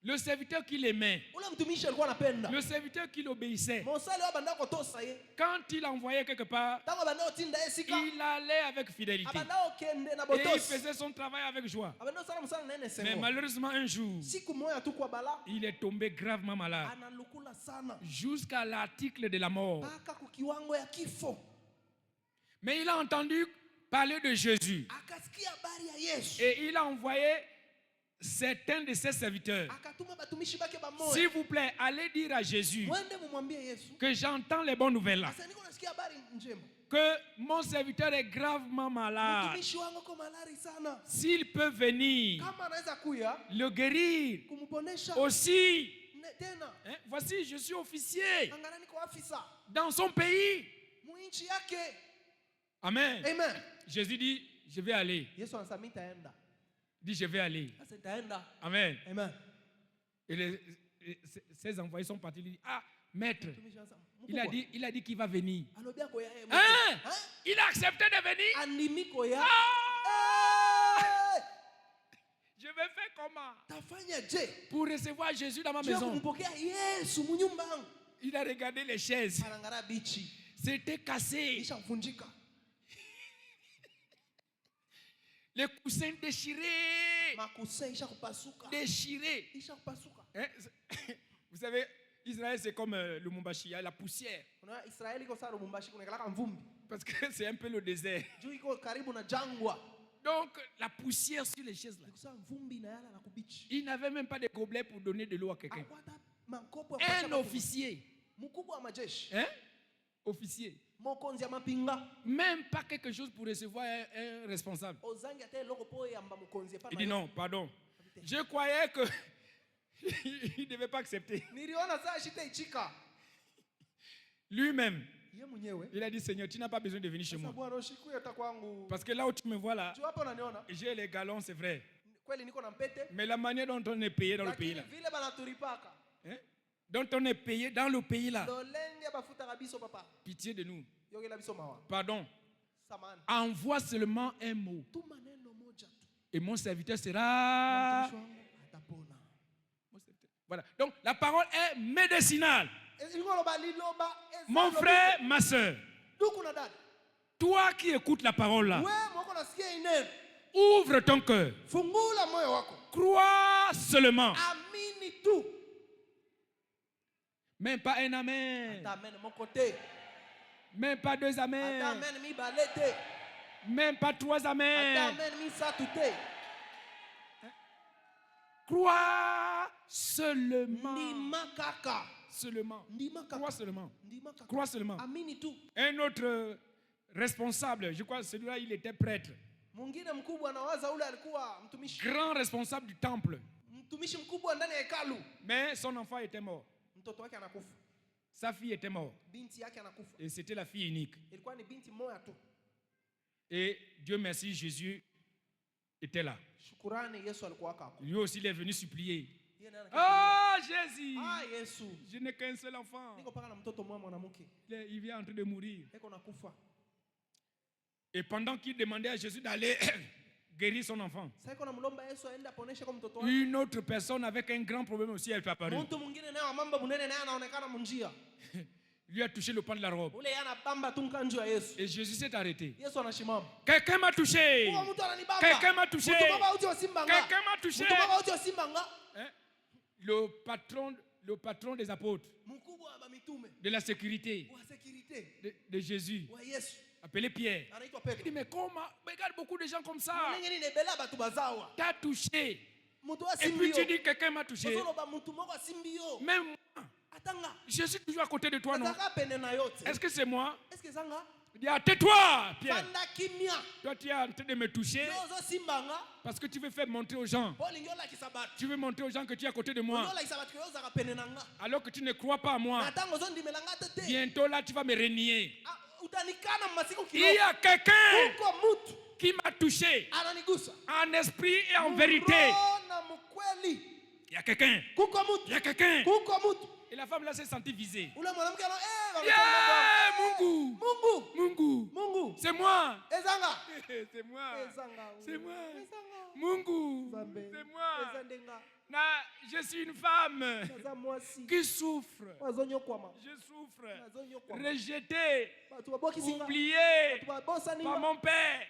Speaker 3: Le serviteur qui l'aimait,
Speaker 2: Ule mtumishi alikuwa anapenda.
Speaker 3: le serviteur qui l'obéissait,
Speaker 2: Monsali wa bandako tosa ye.
Speaker 3: quand il envoyait quelque part,
Speaker 2: Tango bandao tinda esika.
Speaker 3: il allait avec fidélité.
Speaker 2: Abandao kende na
Speaker 3: Et
Speaker 2: botos.
Speaker 3: il faisait son travail avec joie.
Speaker 2: Abandao sala musala na ene
Speaker 3: Mais
Speaker 2: semo.
Speaker 3: malheureusement, un jour,
Speaker 2: Siku moja tu kwa bala.
Speaker 3: il est tombé gravement malade,
Speaker 2: Analukula sana.
Speaker 3: jusqu'à l'article de la mort.
Speaker 2: Paka kukiwango ya kifo.
Speaker 3: Mais il a entendu parler de Jésus.
Speaker 2: Akasikia habari ya Yesu.
Speaker 3: Et il a envoyé certains de ses serviteurs.
Speaker 2: Akatuma batumishi bake bamoja.
Speaker 3: S'il vous plaît, allez dire à Jésus
Speaker 2: Mwende mumwambie Yesu.
Speaker 3: que j'entends les bonnes nouvelles là.
Speaker 2: Asa niko nasikia habari njema.
Speaker 3: Que mon serviteur est gravement malade.
Speaker 2: Mtumishi wangu ko malari sana.
Speaker 3: S'il peut venir
Speaker 2: Kama anaweza kuya
Speaker 3: le guérir
Speaker 2: kumponesha
Speaker 3: aussi.
Speaker 2: tena.
Speaker 3: Hein, voici, je suis officier
Speaker 2: Angalia niko afisa.
Speaker 3: dans son pays.
Speaker 2: Muinchi yake.
Speaker 3: Amen.
Speaker 2: Amen.
Speaker 3: Jésus dit, je vais aller.
Speaker 2: Yesu anasema nitaenda.
Speaker 3: Il dit, je vais aller.
Speaker 2: Asa nitaenda.
Speaker 3: Amen.
Speaker 2: Amen.
Speaker 3: Et ses envoyés sont partis. Il dit, ah, maître,
Speaker 2: Mtumishi anasema,
Speaker 3: il a dit qu'il va venir.
Speaker 2: alobia ko ya
Speaker 3: Hein? Il a accepté de venir.
Speaker 2: Andimiko ya.
Speaker 3: Ah! Je vais faire comment
Speaker 2: Tafanya je?
Speaker 3: pour recevoir Jésus dans ma
Speaker 2: Je
Speaker 3: maison?
Speaker 2: kumpokea Yesu munyumba yangu.
Speaker 3: Il a regardé les chaises.
Speaker 2: Anangara bichi.
Speaker 3: C'était cassé.
Speaker 2: Ishavunjika.
Speaker 3: Les coussins déchirés.
Speaker 2: Makusa ishakupasuka.
Speaker 3: Déchirés.
Speaker 2: Ishakupasuka.
Speaker 3: Hein? Vous savez, Israël, c'est comme le Mumbashi, il y a la poussière.
Speaker 2: Unaona Israeli iko sana Lubumbashi kunakalaka mvumbi.
Speaker 3: Parce que c'est un peu le désert.
Speaker 2: Juu iko karibu na jangwa.
Speaker 3: Donc, la poussière sur les chaises là.
Speaker 2: Ikusa mvumbi na yala na kubichi.
Speaker 3: Il n'avait même pas de gobelet pour donner de l'eau à quelqu'un.
Speaker 2: Akwata mankopo ya
Speaker 3: Un officier.
Speaker 2: mkubwa wa majeshi.
Speaker 3: Hein? Officier.
Speaker 2: Mokonzi ya mapinga.
Speaker 3: Même pas quelque chose pour recevoir un responsable.
Speaker 2: Ozangi ate loko po yamba mokonzi pa.
Speaker 3: Il dit non, pardon. Je croyais que il ne devait pas accepter.
Speaker 2: Niliona saa shite ichika.
Speaker 3: Lui-même,
Speaker 2: Ye mwenyewe.
Speaker 3: il a dit, Seigneur, tu n'as pas besoin de venir chez moi.
Speaker 2: Bwana ushikuye takwangu.
Speaker 3: Parce que là où tu me vois là,
Speaker 2: Tu hapo unaniona?
Speaker 3: j'ai les galons, c'est vrai.
Speaker 2: Kweli niko na mpete.
Speaker 3: Mais la manière dont on est payé dans le pays là,
Speaker 2: Vile banaturipaka.
Speaker 3: hein? Dont on est payé dans le pays là,
Speaker 2: Lolenge bafuta kabiso papa.
Speaker 3: pitié de nous.
Speaker 2: Yogela biso mawa.
Speaker 3: Pardon.
Speaker 2: Samani.
Speaker 3: Envoie seulement un mot.
Speaker 2: Tu maneno moja tu.
Speaker 3: Et mon serviteur sera...
Speaker 2: Mtumishi wangu atapona.
Speaker 3: Voilà. Donc la parole est médicinale.
Speaker 2: Ngoloba liloba eza.
Speaker 3: Mon frère, ma soeur,
Speaker 2: Duku na dada.
Speaker 3: toi qui écoutes la parole là,
Speaker 2: Wewe mwako nasikia ineno.
Speaker 3: ouvre ton cœur.
Speaker 2: Fungula moyo wako.
Speaker 3: Crois seulement.
Speaker 2: Amini tu.
Speaker 3: Même pas un amen.
Speaker 2: Ata amen mon côté.
Speaker 3: Même pas deux
Speaker 2: Ata
Speaker 3: amen.
Speaker 2: amen mi balete.
Speaker 3: Même pas trois
Speaker 2: Ata
Speaker 3: amen.
Speaker 2: amen mi satute.
Speaker 3: Crois seulement.
Speaker 2: Ndima kaka.
Speaker 3: Seulement.
Speaker 2: Ndima kaka.
Speaker 3: Crois seulement.
Speaker 2: Ndima kaka.
Speaker 3: Crois seulement.
Speaker 2: Amini tu.
Speaker 3: Un autre responsable, je crois celui-là, il était prêtre.
Speaker 2: Mwingine mkubwa anawaza ule alikuwa mtumishi.
Speaker 3: Grand responsable du temple.
Speaker 2: Mtumishi mkubwa ndani ya hekalu.
Speaker 3: Mais son enfant était mort.
Speaker 2: Mtoto wake anakufa.
Speaker 3: Sa fille était morte.
Speaker 2: Binti yake anakufa.
Speaker 3: Et c'était la fille unique.
Speaker 2: Ilikuwa ni binti moja tu.
Speaker 3: Et Dieu merci, Jésus était là.
Speaker 2: Shukurani Yesu alikuwa hapo.
Speaker 3: Lui aussi, il est venu supplier.
Speaker 2: Yeye naye
Speaker 3: Oh Jésus!
Speaker 2: ah Yesu.
Speaker 3: Je n'ai qu'un seul enfant.
Speaker 2: Niko paka na mtoto mmoja mwanamke.
Speaker 3: Il vient en train de mourir.
Speaker 2: Eko nakufa.
Speaker 3: Et pendant qu'il demandait à Jésus d'aller guérir son enfant,
Speaker 2: Sasa iko namlomba Yesu aende aponeshe kwa mtoto wake.
Speaker 3: une autre personne avec un grand problème aussi, elle est apparue.
Speaker 2: Mtu mwingine naye mambo munene naye anaonekana munjia.
Speaker 3: Lui a touché le pan de la robe.
Speaker 2: Ule yana bamba tu mkanjo ya Yesu.
Speaker 3: Et Jésus s'est arrêté.
Speaker 2: Yesu anashimama.
Speaker 3: Quelqu'un m'a touché.
Speaker 2: Kwa mtu ananibamba.
Speaker 3: Quelqu'un m'a touché.
Speaker 2: Mtu baba uti wa simba nga.
Speaker 3: Quelqu'un m'a touché.
Speaker 2: Mtu baba uti wa simba nga.
Speaker 3: Hein? Le patron des apôtres,
Speaker 2: Mkubwa wa mitume.
Speaker 3: de la sécurité
Speaker 2: Wa sécurité.
Speaker 3: de Jésus,
Speaker 2: Wa Yesu.
Speaker 3: appelé Pierre.
Speaker 2: Anaitwa
Speaker 3: Il
Speaker 2: Petro.
Speaker 3: dit, mais comment? Regarde beaucoup de gens comme ça.
Speaker 2: Nini nebela batu bazawa.
Speaker 3: T'as touché.
Speaker 2: Mtu wa
Speaker 3: Et puis
Speaker 2: simbio.
Speaker 3: tu dis, quelqu'un m'a touché.
Speaker 2: Solo ba mtu moko wa simbio.
Speaker 3: Même moi,
Speaker 2: Atanga.
Speaker 3: je suis toujours à côté de toi, non?
Speaker 2: Ataka pene na yote.
Speaker 3: Est-ce que c'est moi?
Speaker 2: Est-ce que zanga?
Speaker 3: Tais-toi, Pierre. Toi, tu es en train de me toucher parce que tu veux faire montrer aux gens. Tu veux montrer aux gens que tu es à côté de moi. Alors que tu ne crois pas à moi. Bientôt là, tu vas me renier. Il y a quelqu'un qui m'a touché en esprit et en vérité. Il y a quelqu'un. Il y a quelqu'un. Et la femme là s'est sentie visée. Yeah, Mungu. C'est moi. C'est moi. C'est moi. Mungu. C'est moi. Je suis une femme qui souffre. Je souffre. Rejetée. Oubliée par mon père,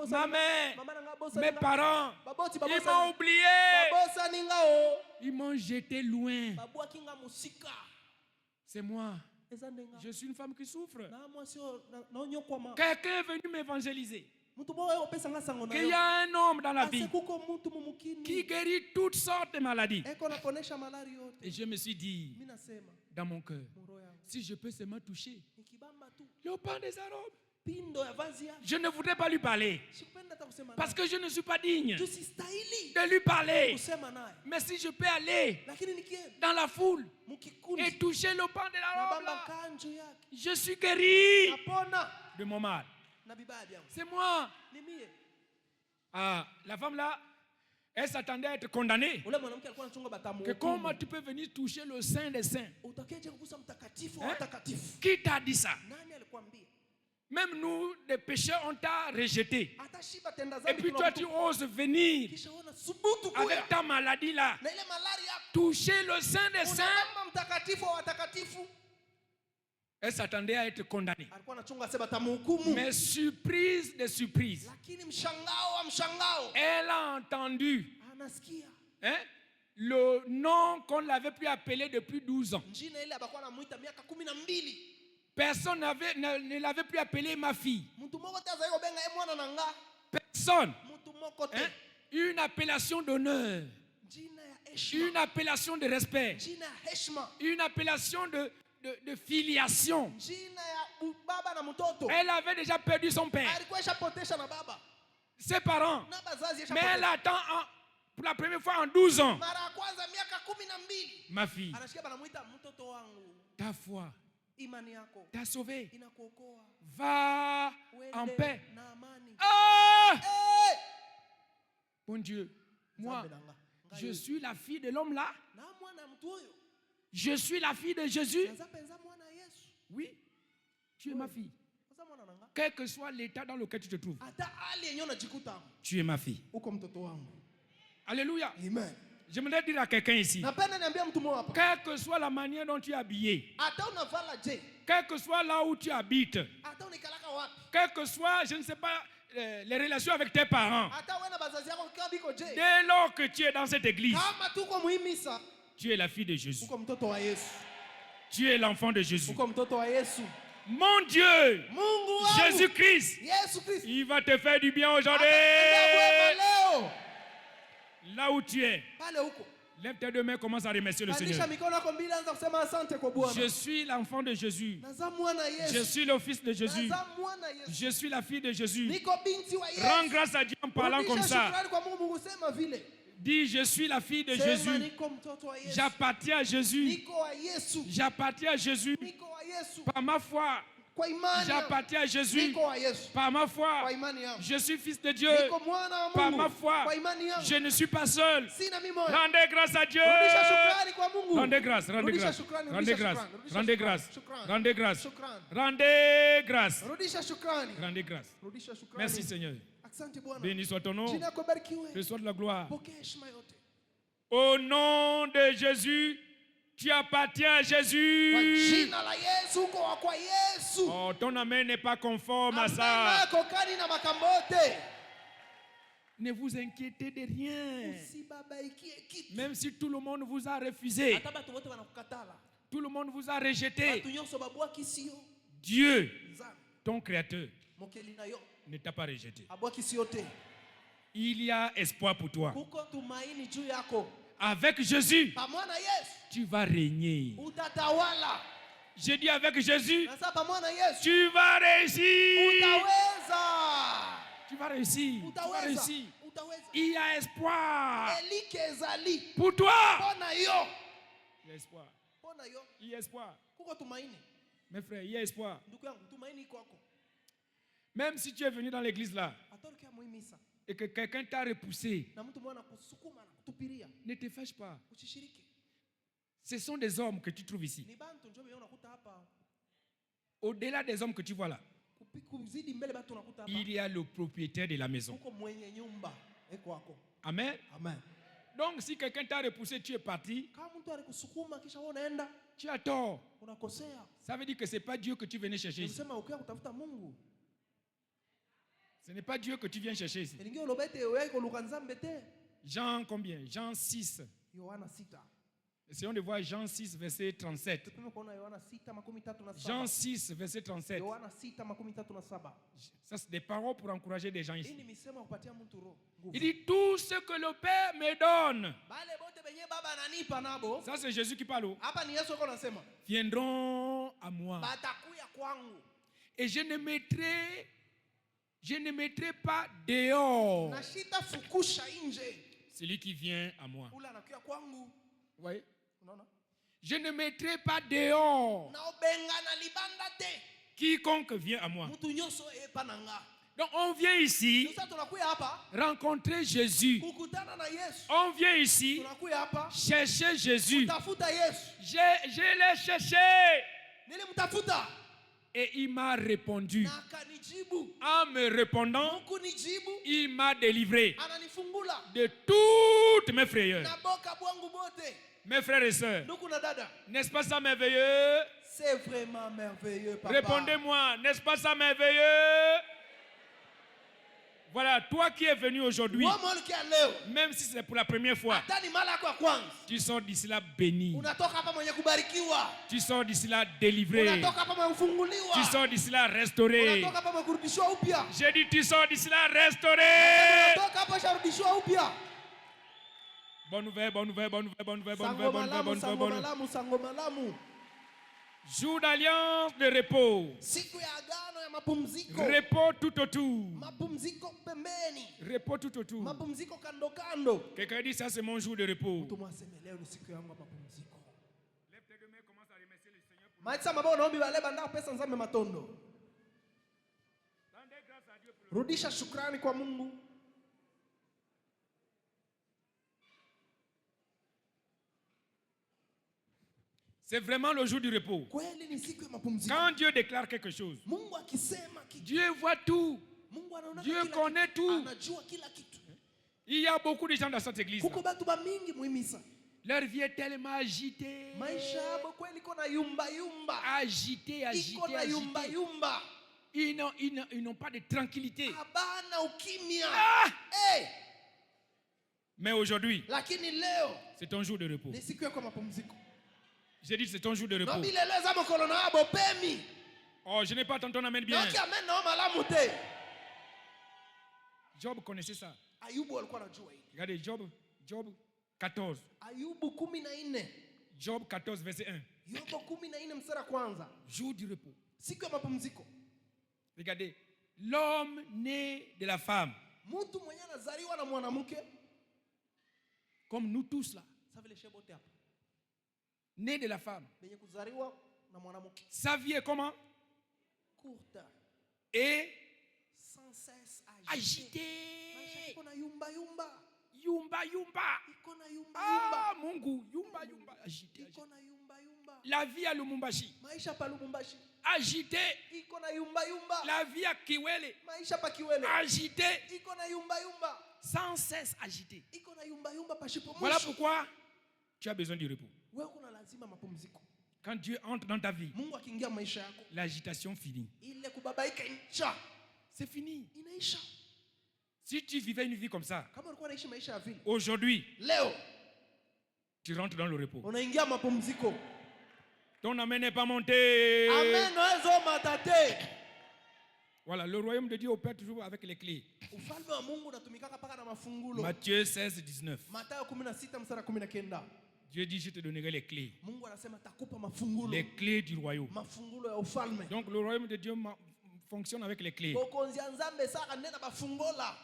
Speaker 3: ma mère, mes parents. Ils m'ont oublié. Ils m'ont jeté loin. C'est moi. Je suis une femme qui souffre. Quelqu'un est venu m'évangéliser. Qu'il y a un homme dans la vie qui guérit toutes sortes de maladies. Et je me suis dit dans mon cœur, si je peux seulement toucher le pan des arômes, je ne voudrais pas lui parler parce que je ne suis pas digne de lui parler. Mais si je peux aller dans la foule et toucher le pan de l'arôme, je suis guéri de mon mal. C'est moi. La femme là, elle s'attendait à être condamnée. Que comment tu peux venir toucher le Saint des Saints? Qui t'a dit ça? Même nous, des pécheurs, on t'a rejeté. Et puis toi, tu oses venir avec ta maladie là, toucher le Saint des Saints. Elle s'attendait à être condamnée. Mais surprise de surprise, elle a entendu le nom qu'on l'avait pu appeler depuis 12 ans. Personne ne l'avait plus appelé ma fille. Personne. Une appellation d'honneur. Une appellation de respect. Une appellation de filiation. Elle avait déjà perdu son père, ses parents. Mais elle attend pour la première fois en 12 ans. Ma fille, ta foi t'a sauvé. Va en paix. Bon Dieu, moi, je suis la fille de l'homme là. Je suis la fille de Jésus. Oui, tu es ma fille. Quel que soit l'état dans lequel tu te trouves, tu es ma fille. Alléluia. Amen. J'aimerais dire à quelqu'un ici, quelle que soit la manière dont tu es habillé, quel que soit là où tu habites, quel que soit, je ne sais pas, les relations avec tes parents, dès lors que tu es dans cette église, tu es la fille de Jésus. Tu es l'enfant de Jésus. Mon Dieu, Jésus-Christ, il va te faire du bien aujourd'hui. Là où tu es, lève tes deux mains, commence à remercier le Seigneur. Je suis l'enfant de Jésus. Je suis le fils de Jésus. Je suis la fille de Jésus. Rends grâce à Dieu en parlant comme ça. Dis, je suis la fille de Jésus. J'appartiens à Jésus. J'appartiens à Jésus. Par ma foi. J'appartiens à Jésus. Par ma foi. Je suis fils de Dieu. Par ma foi. Je ne suis pas seul. Rendez grâce à Dieu. Rendez grâce. Rendez grâce. Rendez grâce. Rendez grâce. Rendez grâce. Rendez grâce. Rendez grâce. Merci Seigneur. Béni soit ton nom. Reçois de la gloire. Au nom de Jésus, tu appartiens à Jésus. Oh, ton amen n'est pas conforme à ça. Ne vous inquiétez de rien. Même si tout le monde vous a refusé, tout le monde vous a rejeté, Dieu, ton créateur, ne t'a pas rejeté. Il y a espoir pour toi. Avec Jésus, tu vas régner. J'ai dit avec Jésus, tu vas réussir. Tu vas réussir. Tu vas réussir. Il y a espoir. Pour toi. Il y a espoir. Il y a espoir. Mes frères, il y a espoir. Même si tu es venu dans l'église là et que quelqu'un t'a repoussé, ne te fâche pas. Ce sont des hommes que tu trouves ici. Au-delà des hommes que tu vois là, il y a le propriétaire de la maison. Amen. Donc si quelqu'un t'a repoussé, tu es parti, tu as tort. Ça veut dire que ce n'est pas Dieu que tu venais chercher ici. Ce n'est pas Dieu que tu viens chercher ici. Jean combien? Jean 6. Essayons de voir Jean 6, verset 37. Jean 6, verset 37. Ça, c'est des paroles pour encourager des gens ici. Il dit, tout ce que le Père me donne. Ça, c'est Jésus qui parle. Viendront à moi. Et je ne mettrai pas dehors celui qui vient à moi. Oui. Je ne mettrai pas dehors quiconque vient à moi. Donc on vient ici rencontrer Jésus. On vient ici chercher Jésus. Je l'ai cherché. Et il m'a répondu. En me répondant, il m'a délivré de toutes mes frayeurs. Mes frères et sœurs, n'est-ce pas ça merveilleux?
Speaker 2: C'est vraiment merveilleux, papa.
Speaker 3: Répondez-moi, n'est-ce pas ça merveilleux? Voilà, toi qui es venu aujourd'hui, même si c'est pour la première fois, tu sors d'ici là béni. Tu sors d'ici là délivré. Tu sors d'ici là restauré. J'ai dit tu sors d'ici là restauré. Bonne nouvelle, bonne nouvelle, bonne nouvelle, bonne nouvelle, bonne nouvelle, bonne nouvelle, bonne nouvelle. Jour d'alliance de repos. Repos tout autour. Repos tout autour. Quelqu'un dit ça c'est mon jour de repos. Lève tes deux mains, commence à remercier le Seigneur pour
Speaker 2: rudisha shukrani kwa Mungu.
Speaker 3: C'est vraiment le jour du repos. Quand Dieu déclare quelque chose, Dieu voit tout. Dieu connaît tout. Il y a beaucoup de gens dans cette église. Leur vie est tellement agitée. Agitée, agitée, agitée. Ils n'ont pas de tranquillité. Ah! Mais aujourd'hui, c'est ton jour de repos. J'ai dit c'est ton jour de repos. Oh, je n'ai pas entendu ton amène bien. Job connaissait ça. Regardez, Job 14. Job 14, verset 1. Jour du repos. Regardez, l'homme né de la femme. Comme nous tous là. Né de la femme. Sa vie est comment?
Speaker 2: Courte.
Speaker 3: Et
Speaker 2: sans cesse
Speaker 3: agitée.
Speaker 2: Yumba.
Speaker 3: Ah, Mungu, yumba. Agité. La vie à Lumumbashi. Agité. La vie à Kiwele. Agité. Sans cesse agité. Voilà pourquoi tu as besoin du repos. Quand Dieu entre dans ta vie, l'agitation finit. C'est fini. Si tu vivais une vie comme ça, aujourd'hui, tu rentres dans le repos. Ton amen n'est pas monté. Voilà, le royaume de Dieu opère toujours avec les clés. Matthieu 16, 19. Dieu dit, je te donnerai les clés.
Speaker 2: Mungu anasema takupa mafungulo.
Speaker 3: Les clés du royaume.
Speaker 2: Mafungulo ya ufalme.
Speaker 3: Donc le royaume de Dieu fonctionne avec les clés.
Speaker 2: Bokonzi ya Nzambe saka nena bafungola.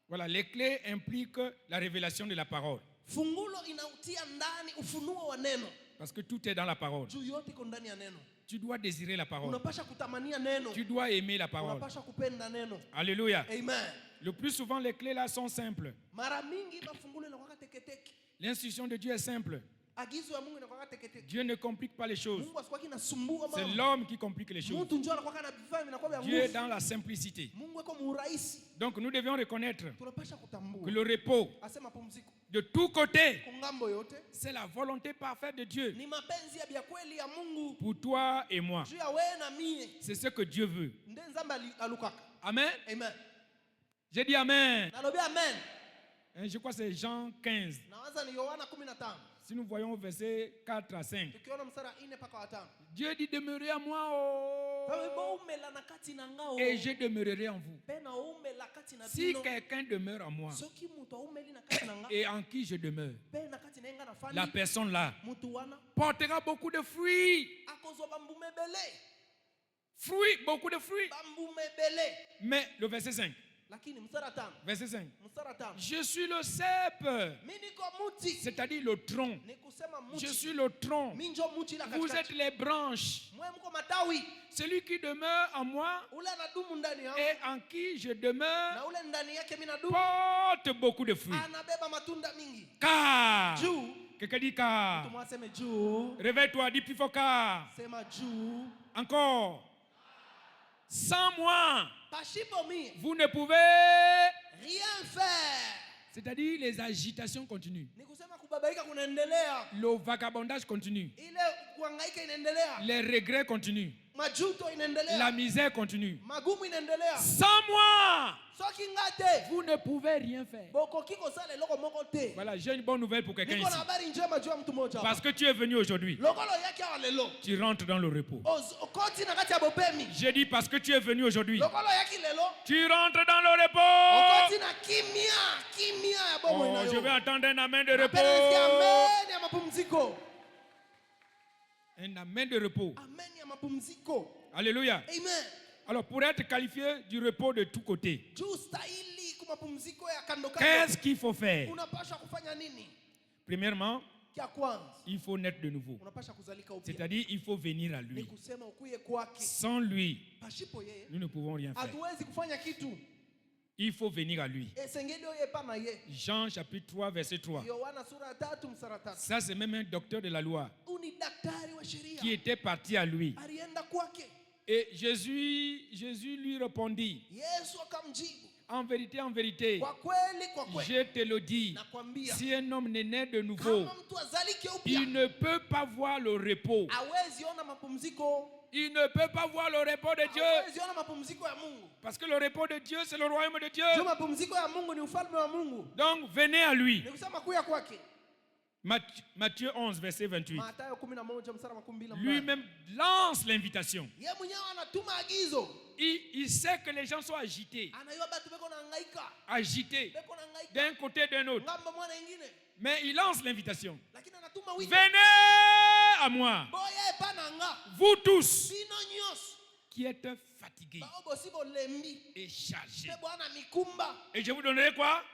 Speaker 3: Voilà, les clés impliquent la révélation de la parole.
Speaker 2: Fungulo inautia ndani ufunuo wa neno.
Speaker 3: Parce que tout est dans la parole.
Speaker 2: Juu yote iko ndani ya neno.
Speaker 3: Tu dois désirer la parole.
Speaker 2: Unapasha kutamania neno.
Speaker 3: Tu dois aimer la parole.
Speaker 2: Unapasha kupenda neno.
Speaker 3: Alléluia.
Speaker 2: Amen.
Speaker 3: Le plus souvent, les clés là sont simples.
Speaker 2: Mara mingi mafungulo inakuwa teketeke.
Speaker 3: L'instruction de Dieu est simple.
Speaker 2: Agizo ya Mungu inakuwa teketeke.
Speaker 3: Dieu ne complique pas les choses.
Speaker 2: Mungu asikuwa kinasumbua mambo.
Speaker 3: C'est l'homme qui complique les choses.
Speaker 2: Mtu njoo anakuwa na vifaa vinakuwa vya nguvu.
Speaker 3: Dieu est dans la simplicité.
Speaker 2: Mungu yuko murahisi.
Speaker 3: Donc nous devions reconnaître
Speaker 2: Tunapasha kutambua
Speaker 3: que le repos
Speaker 2: asema pumziko
Speaker 3: de tous côtés,
Speaker 2: kungambo yote
Speaker 3: c'est la volonté parfaite de Dieu
Speaker 2: ni mapenzi ya kweli ya Mungu
Speaker 3: pour toi et moi.
Speaker 2: juu ya wewe na mie.
Speaker 3: C'est ce que Dieu veut.
Speaker 2: Nde Nzambe alukaka.
Speaker 3: Amen.
Speaker 2: Amen.
Speaker 3: J'ai dit amen.
Speaker 2: Nalobi amen.
Speaker 3: Je crois que c'est Jean 15.
Speaker 2: Nawaza ni Yohana 15.
Speaker 3: Si nous voyons verset 4 à 5.
Speaker 2: Tukiona mstari 4 mpaka 5.
Speaker 3: Dieu dit demeurez à moi et je demeurerai en vous. Si quelqu'un demeure en moi et en qui je demeure, la personne là portera beaucoup de fruits. Fruits, beaucoup de fruits. Mais le verset 5. Verset 5. Je suis le cep, c'est-à-dire le tronc. Je suis le tronc. Vous êtes les branches. Celui qui demeure en moi et en qui je demeure porte beaucoup de fruits. Car, quelqu'un dit car. Réveille-toi, dis plus fort car. Encore. Sans moi, vous ne pouvez
Speaker 2: rien faire.
Speaker 3: C'est-à-dire les agitations continuent. Le vagabondage continue. Les regrets continuent. La misère continue. Sans moi, vous ne pouvez rien faire. Voilà, j'ai une bonne nouvelle pour quelqu'un ici. Parce que tu es venu aujourd'hui, tu rentres dans le repos. J'ai dit parce que tu es venu aujourd'hui, tu rentres dans le repos. Oh, je vais attendre un amen de repos. Un amen de repos. Alléluia.
Speaker 2: Amen.
Speaker 3: Alors, pour être qualifié du repos de tous côtés, qu'est-ce qu'il faut faire? Premièrement, il faut naître de nouveau. C'est-à-dire, il faut venir à lui. Sans lui, nous ne pouvons rien faire. Il faut venir à lui. Jean chapitre 3, verset 3. Ça, c'est même un docteur de la loi qui était parti à lui. Et Jésus lui répondit, en vérité, je te le dis, si un homme n'est né de nouveau, il ne peut pas voir le repos. Il ne peut pas voir le repos de Dieu. Parce que le repos de Dieu, c'est le royaume de Dieu. Donc, venez à lui. Matthieu 11, verset 28. Lui-même lance l'invitation. Il sait que les gens sont agités. Agités d'un côté et d'un autre. Mais il lance l'invitation. Venez à moi. Vous tous qui êtes fatigués et chargés. Et je vous donnerai quoi?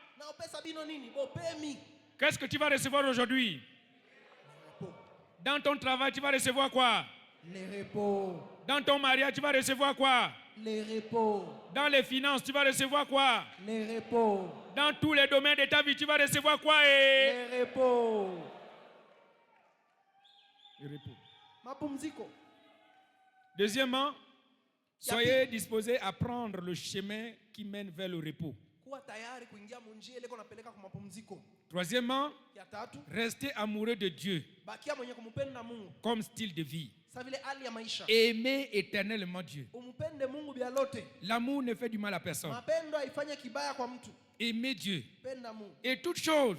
Speaker 3: Qu'est-ce que tu vas recevoir aujourd'hui? Dans ton travail, tu vas recevoir quoi?
Speaker 2: Les repos.
Speaker 3: Dans ton mariage, tu vas recevoir quoi?
Speaker 2: Les repos.
Speaker 3: Dans les finances, tu vas recevoir quoi?
Speaker 2: Les repos.
Speaker 3: Dans tous les domaines de ta vie, tu vas recevoir quoi?
Speaker 2: Les repos.
Speaker 3: Les repos.
Speaker 2: Mapumziko.
Speaker 3: Deuxièmement, soyez disposés à prendre le chemin qui mène vers le repos. Troisièmement, restez amoureux de Dieu comme style de vie. Aimez éternellement Dieu. L'amour ne fait du mal à personne. Aimez Dieu. Et toute chose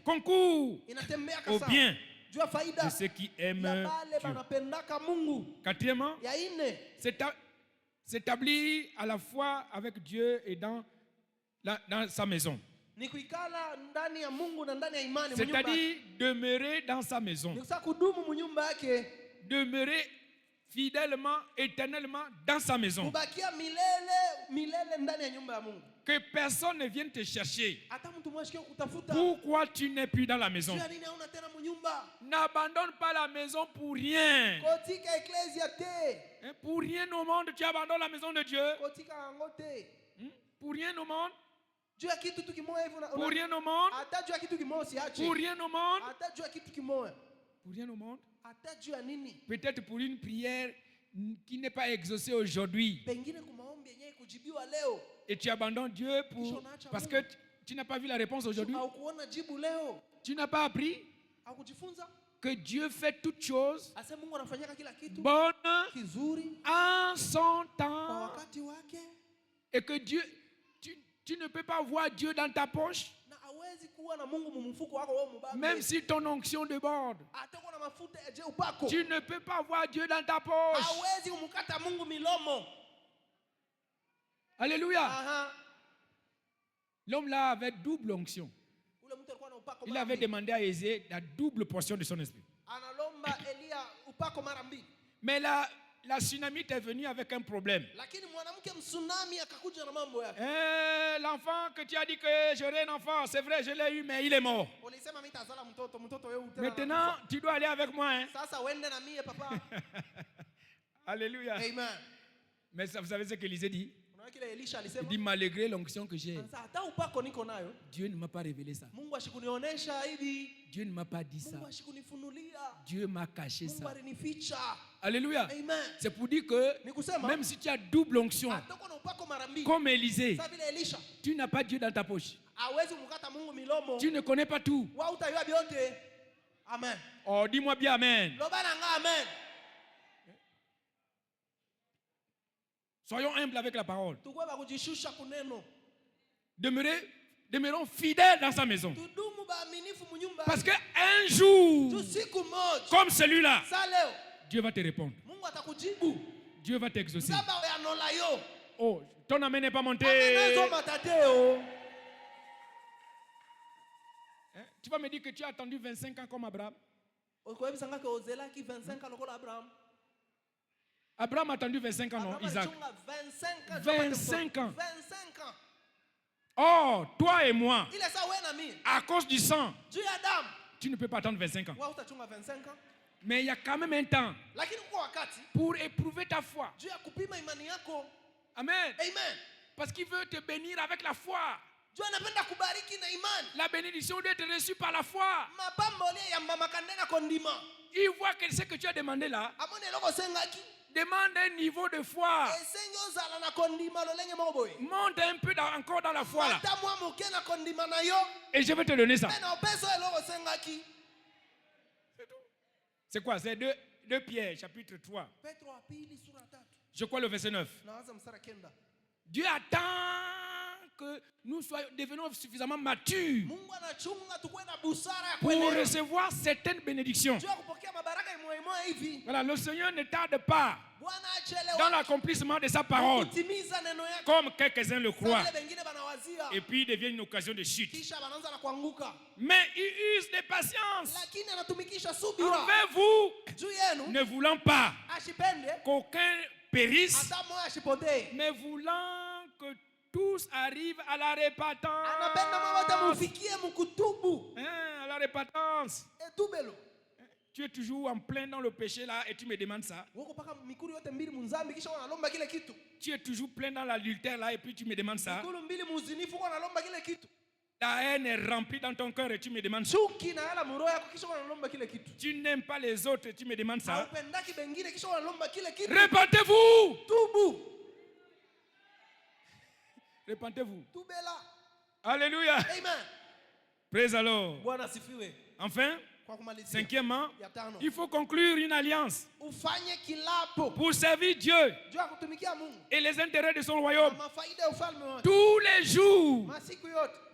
Speaker 3: concourt au bien de ceux qui aiment Dieu. Quatrièmement, s'établir à la fois avec Dieu et dans sa maison. C'est-à-dire demeurer dans sa maison. Demeurer fidèlement, éternellement dans sa maison. Que personne ne vienne te chercher. Pourquoi tu n'es plus dans la maison? N'abandonne pas la maison pour rien. Pour rien au monde, tu abandonnes la maison de Dieu. Pour rien au monde. Pour rien au monde. Pour rien au monde. Pour rien au monde. Peut-être pour une prière qui n'est pas exaucée aujourd'hui. Et tu abandonnes Dieu parce que tu n'as pas vu la réponse aujourd'hui. Tu n'as pas appris que Dieu fait toutes choses bonnes en son temps. Et que Dieu, tu ne peux pas voir Dieu dans ta poche. Même si ton onction déborde, tu ne peux pas voir Dieu dans ta poche. Alléluia. L'homme là avait double onction. Il avait demandé à Ézé la double portion de son esprit. Mais la tsunami est venue avec un problème. L'enfant que tu as dit que j'aurais un enfant, c'est vrai, je l'ai eu, mais il est mort. Maintenant, tu dois aller avec moi. Hein? Alléluia. Amen. Mais vous savez ce qu'Élisée dit? Il dit, malgré l'onction que j'ai, Dieu ne m'a pas révélé ça. Dieu ne m'a pas dit ça. Dieu m'a caché ça. Alléluia. C'est pour dire que même si tu as double onction, comme Élisée, tu n'as pas Dieu dans ta poche. Tu ne connais pas tout. Amen. Oh, dis-moi bien Amen. Soyons humbles avec la parole. Demeurons fidèles dans sa maison. Parce qu'un jour, comme celui-là, Dieu va te répondre. Dieu va t'exaucer. Oh, ton amen n'est pas monté. Tu vas me dire que tu as attendu 25 ans comme Abraham. Abraham a attendu 25 ans, non, Isaac? 25 ans. Oh, toi et moi, à cause du sang, tu ne peux pas attendre 25 ans. Mais il y a quand même un temps pour éprouver ta foi. Amen. Parce qu'il veut te bénir avec la foi. La bénédiction doit être reçue par la foi. Il voit que ce que tu as demandé là demande un niveau de foi. Monte un peu encore dans la foi là. Et je vais te donner ça. C'est tout. C'est quoi? C'est 2 Pierre, chapitre 3. Je crois le verset 9. Dieu attend que nous devenons suffisamment matures pour recevoir certaines bénédictions. Voilà, le Seigneur ne tarde pas dans l'accomplissement de sa parole, comme quelques-uns le croient, et puis il devient une occasion de chute. Mais il use de patience envers vous, ne voulant pas qu'aucun périsse, mais voulant que tous arrivent à la repentance. À la repentance. Tu es toujours en plein dans le péché là et tu me demandes ça. Tu es toujours plein dans l'adultère là et puis tu me demandes ça. La haine est remplie dans ton cœur et tu me demandes ça. Tu n'aimes pas les autres et tu me demandes ça. Repentez-vous. Repentez-vous. Alléluia. Amen. Praise the Lord. Enfin, cinquièmement, il faut conclure une alliance pour servir Dieu et les intérêts de son royaume tous les jours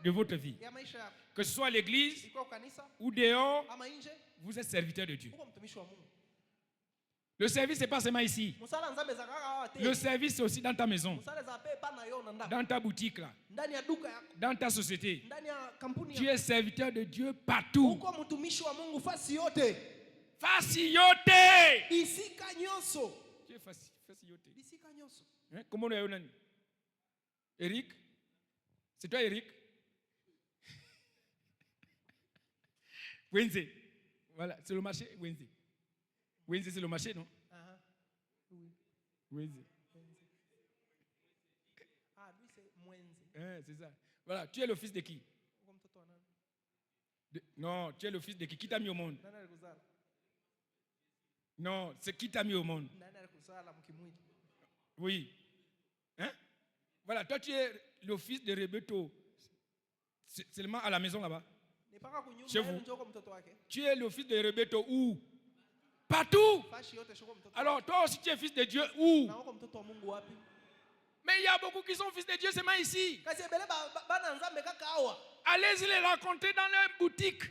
Speaker 3: de votre vie. Que ce soit à l'église ou dehors, vous êtes serviteur de Dieu. Le service, c'est pas seulement ici. Le service, c'est aussi dans ta maison, dans ta boutique, là, dans ta société. Tu es serviteur de Dieu partout. Faci yote. Tu es faci yote. Hein? Comment on est? Eric? C'est toi, Eric? Wednesday. Voilà, c'est le marché, Wednesday. Wednesday, c'est le marché, non?
Speaker 2: Oui.
Speaker 3: Wednesday.
Speaker 2: Ah, lui, c'est Wednesday.
Speaker 3: C'est ça. Voilà, tu es le fils de qui? Non, tu es le fils de qui? Qui t'a mis au monde? Non, c'est qui t'a mis au monde? Oui. Hein? Voilà, toi, tu es le fils de Rebeto. C'est seulement à la maison là-bas. Chez vous. Tu es le fils de Rebeto où? Partout. Alors toi aussi tu es fils de Dieu où? Mais il y a beaucoup qui sont fils de Dieu seulement ici. Allez-y les rencontrer dans leur boutique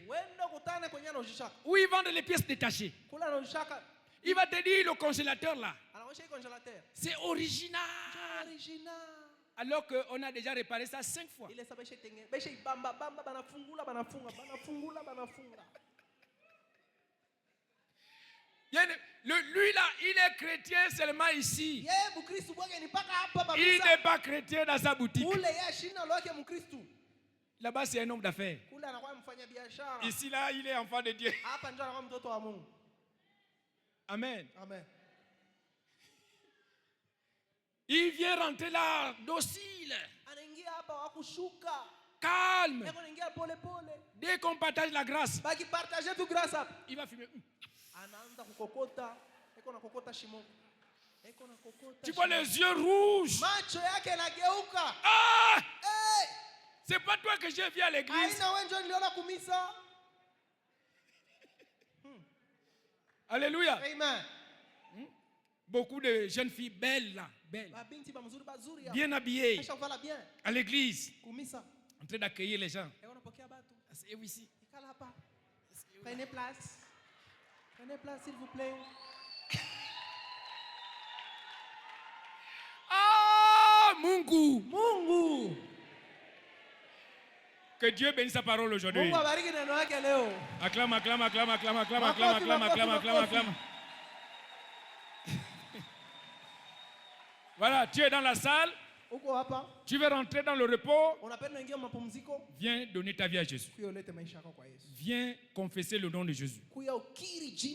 Speaker 3: où ils vendent les pièces détachées. Il va te dire le congélateur là. C'est original. Alors qu'on a déjà réparé ça 5 fois. Lui là, il est chrétien seulement ici. Il n'est pas chrétien dans sa boutique. Là-bas, c'est un homme d'affaires. Ici là, il est enfant de Dieu. Amen.
Speaker 2: Amen.
Speaker 3: Il vient rentrer là, docile, calme. Dès qu'on partage la grâce, il va fumer. Tu vois les yeux rouges. Ah! C'est pas toi que j'ai vu à l'église. Alléluia.
Speaker 2: Amen.
Speaker 3: Beaucoup de jeunes filles belles là, belles, bien habillées, à l'église, en train d'accueillir les gens. Asseyez-vous ici.
Speaker 2: Prenez place. Prenez place, s'il vous plaît.
Speaker 3: Ah, Mungu.
Speaker 2: Mungu.
Speaker 3: Que Dieu bénisse sa parole aujourd'hui.
Speaker 2: Mungu abariki neno lake leo.
Speaker 3: Acclame, acclame, acclame, acclame, acclame, acclame, acclame, acclame, acclame, acclame. Voilà, tu es dans la salle. Tu veux rentrer dans le repos. Viens donner ta vie à Jésus. Viens confesser le nom de Jésus.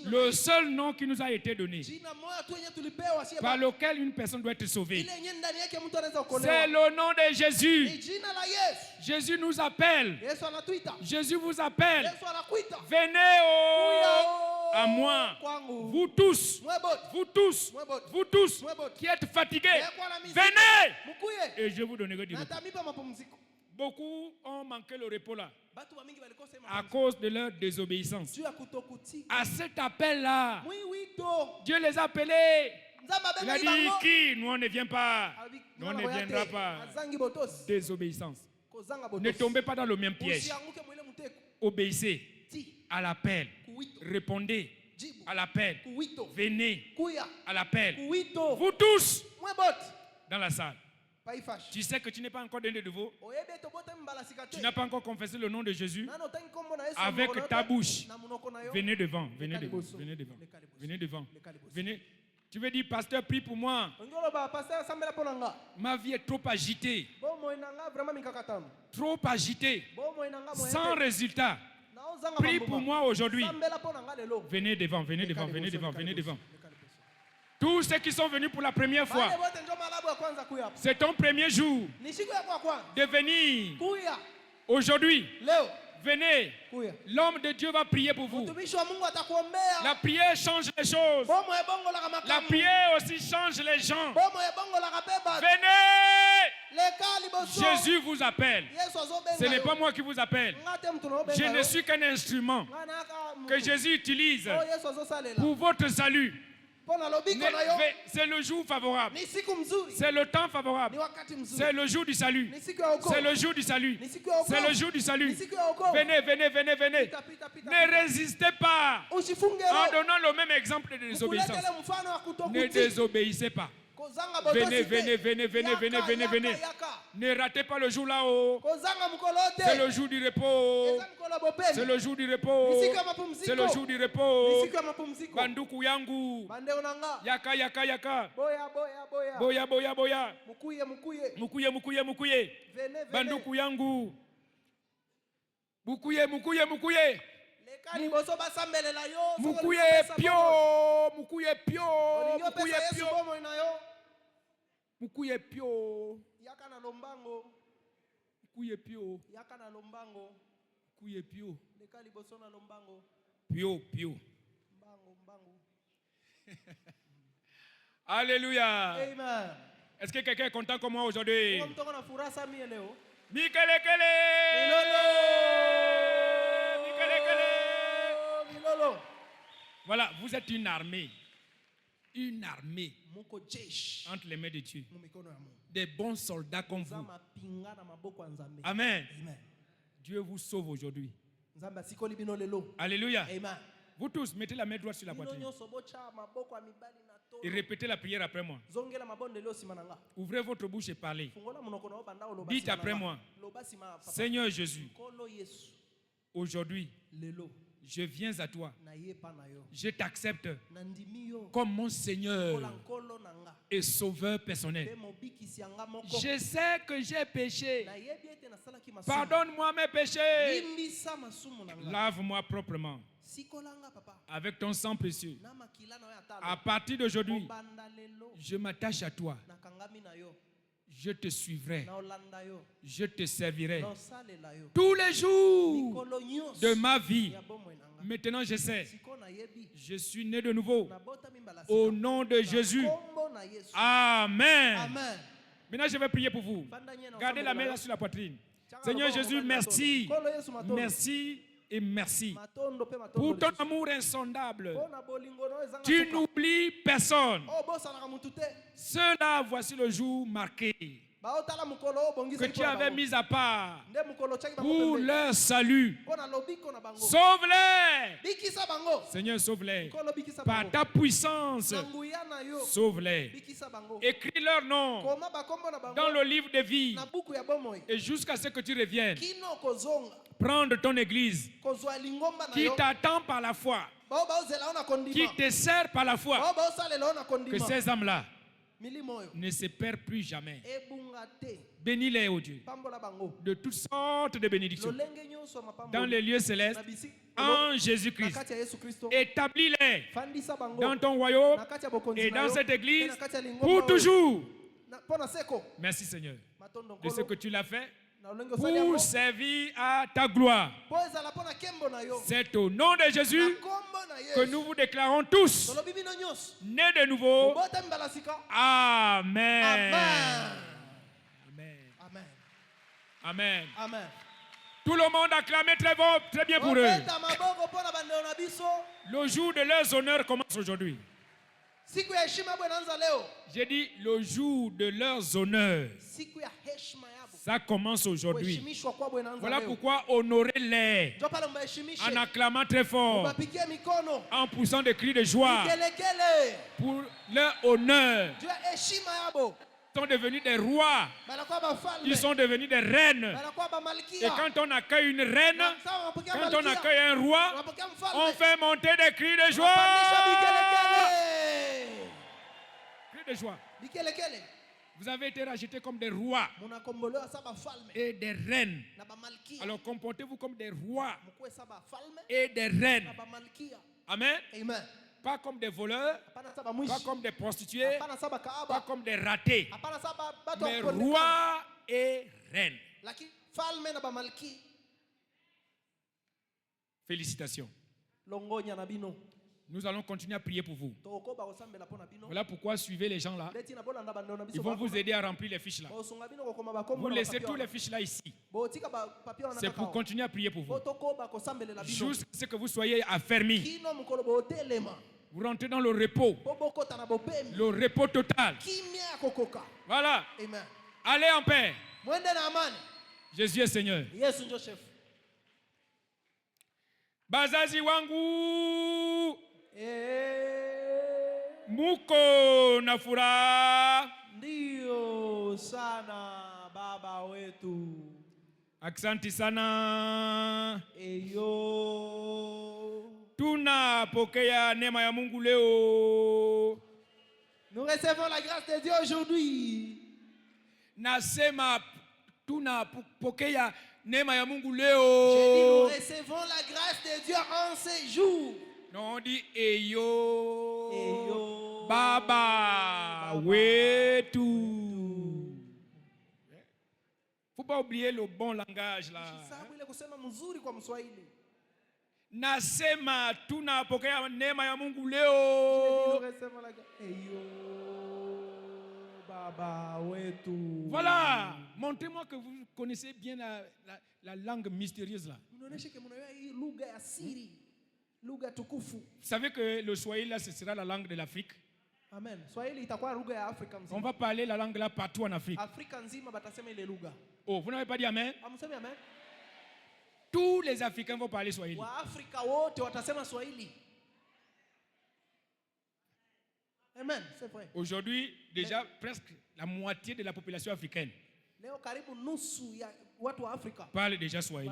Speaker 3: Le seul nom qui nous a été donné, par lequel une personne doit être sauvée, c'est le nom de Jésus. Jésus nous appelle. Jésus vous appelle. Venez à moi. Vous tous qui êtes fatigués, venez et je vous donnerai du repos. Beaucoup ont manqué le repos là à cause de leur désobéissance. À cet appel-là, Dieu les a appelés. Il a dit qui? Nous on ne vient pas. Nous on ne viendra pas. Désobéissance. Ne tombez pas dans le même piège. Obéissez à l'appel. Répondez à l'appel. Venez à l'appel. Vous tous dans la salle. Tu sais que tu n'es pas encore donné de nouveau. Tu n'as pas encore confessé le nom de Jésus avec ta bouche. Venez devant. Venez devant. Venez devant. Venez devant. Venez. Tu veux dire, pasteur, prie pour moi. Ma vie est trop agitée. Trop agitée. Sans résultat. Prie pour moi aujourd'hui. Venez devant, venez devant, venez devant, venez devant. Tous ceux qui sont venus pour la première fois, c'est ton premier jour de venir. Aujourd'hui, venez. L'homme de Dieu va prier pour vous. La prière change les choses. La prière aussi change les gens. Venez. Jésus vous appelle. Ce n'est pas moi qui vous appelle. Je ne suis qu'un instrument que Jésus utilise pour votre salut. C'est le jour favorable. C'est le temps favorable. C'est le jour du salut. C'est le jour du salut. C'est le jour du salut. Venez, venez, venez, venez. Ne résistez pas en donnant le même exemple de désobéissance. Ne désobéissez pas. Venez, venez, venez, venez, venez, venez, venez. Ne ratez pas le jour là-haut. C'est le jour du repos. C'est le jour du repos. C'est le jour du repos. Banduku yangu. Yaka, yaka, yaka. Boya, boya, boya. Mukuye, mukuye, mukuye. Banduku yangu. Mukuye, mukuye, mukuye. Mukuye pio. Mukuye pio. Mukuye pio. Mukuye pio.
Speaker 2: Yaka na lombango.
Speaker 3: Mukuye pio.
Speaker 2: Yaka na lombango.
Speaker 3: Mukuye pio.
Speaker 2: Leka liboso na lombango.
Speaker 3: Pio, pio.
Speaker 2: Mbango, mbango.
Speaker 3: Alléluia.
Speaker 2: Amen.
Speaker 3: Est-ce que quelqu'un est content comme moi aujourd'hui?
Speaker 2: Mikele
Speaker 3: kele.
Speaker 2: Milolo.
Speaker 3: Voilà, vous êtes une armée. Une armée entre les mains de Dieu. Des bons soldats comme vous. Amen. Dieu vous sauve aujourd'hui. Alléluia.
Speaker 2: Amen.
Speaker 3: Vous tous, mettez la main droite sur la poitrine. Et répétez la prière après moi. Ouvrez votre bouche et parlez. Dites après moi. Seigneur Jésus, aujourd'hui, je viens à toi. Je t'accepte comme mon Seigneur et Sauveur personnel. Je sais que j'ai péché. Pardonne-moi mes péchés. Lave-moi proprement avec ton sang précieux. À partir d'aujourd'hui, je m'attache à toi. Je te suivrai. Je te servirai tous les jours de ma vie. Maintenant, je sais. Je suis né de nouveau. Au nom de Jésus. Amen. Maintenant, je vais prier pour vous. Gardez la main là sur la poitrine. Seigneur Jésus, merci. Merci et merci pour ton amour insondable. Tu n'oublies personne. Ceux-là, voici le jour marqué que tu avais mis à part pour leur salut. Sauve-les. Seigneur, sauve-les. Par ta puissance, sauve-les. Écris leur nom dans le livre de vie. Et jusqu'à ce que tu reviennes, prendre ton église qui t'attend par la foi, qui te sert par la foi, que ces âmes-là ne se perdent plus jamais. Bénis-les, ô Dieu, de toutes sortes de bénédictions dans les lieux célestes, en Jésus-Christ. Établis-les dans ton royaume et dans cette église pour toujours. Merci Seigneur de ce que tu l'as fait pour servir à ta gloire. C'est au nom de Jésus que nous vous déclarons tous nés de nouveau. Amen.
Speaker 2: Amen.
Speaker 3: Amen.
Speaker 2: Amen.
Speaker 3: Tout le monde acclamait très bon, très bien pour eux. Le jour de leurs honneurs commence aujourd'hui. J'ai dit le jour de leurs honneurs. Ça commence aujourd'hui. Voilà pourquoi honorez-les en acclamant très fort, en poussant des cris de joie pour leur honneur. Ils sont devenus des rois. Ils sont devenus des reines. Et quand on accueille une reine, quand on accueille un roi, on fait monter des cris de joie. Cris de joie. Vous avez été rachetés comme des rois et des reines. Alors comportez-vous comme des rois et des reines. Amen. Pas comme des voleurs, pas comme des prostituées, pas comme des ratés, mais rois et reines. Félicitations. Nous allons continuer à prier pour vous. Voilà pourquoi suivez les gens là. Ils vont vous aider à remplir les fiches là. Vous laissez tous les fiches là ici. C'est pour continuer à prier pour vous. Jusqu'à ce que vous soyez affermis. Vous rentrez dans le repos. Le repos total. Voilà.
Speaker 2: Amen.
Speaker 3: Allez en paix. Jésus est Seigneur. Bazazi wangu. Muko na furaha.
Speaker 2: Ndio sana baba wetu.
Speaker 3: Asante sana.
Speaker 2: Eyo.
Speaker 3: Tunapokea neema ya Mungu leo.
Speaker 2: Nous recevons la grâce de Dieu aujourd'hui.
Speaker 3: Nasema tunapokea neema ya Mungu leo.
Speaker 2: J'ai dit nous recevons la grâce de Dieu en ce jour.
Speaker 3: Non, on dit eyo.
Speaker 2: Eyo.
Speaker 3: Baba wetu. Faut pas oublier le bon langage là. Nasema tunapokea neema ya Mungu leo. Voilà, montrez-moi que vous connaissez bien la langue mystérieuse là. Vous savez que le Swahili là, ce sera la langue de l'Afrique.
Speaker 2: Amen.
Speaker 3: On va parler la langue là partout en Afrique. Oh, vous n'avez pas dit amen? Tous les Africains vont parler Swahili.
Speaker 2: Amen, c'est vrai.
Speaker 3: Aujourd'hui, déjà presque la moitié de la population africaine parle déjà Swahili.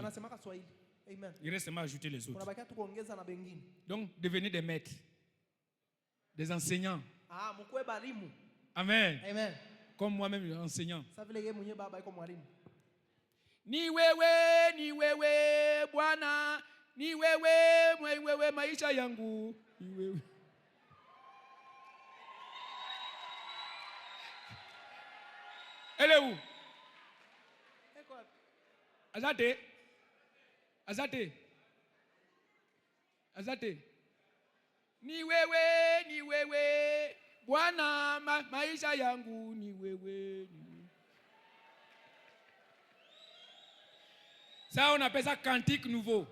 Speaker 2: Amen.
Speaker 3: Il reste seulement à ajouter les autres. Donc, devenez des maîtres, des enseignants. Amen.
Speaker 2: Amen.
Speaker 3: Comme moi-même, enseignant. Ni wewe Bwana, ni wewe maisha yangu, ni wewe. Elle est où? Azate. Ni wewe Bwana maisha yangu, ni wewe. Ça, on appelle ça cantique nouveau.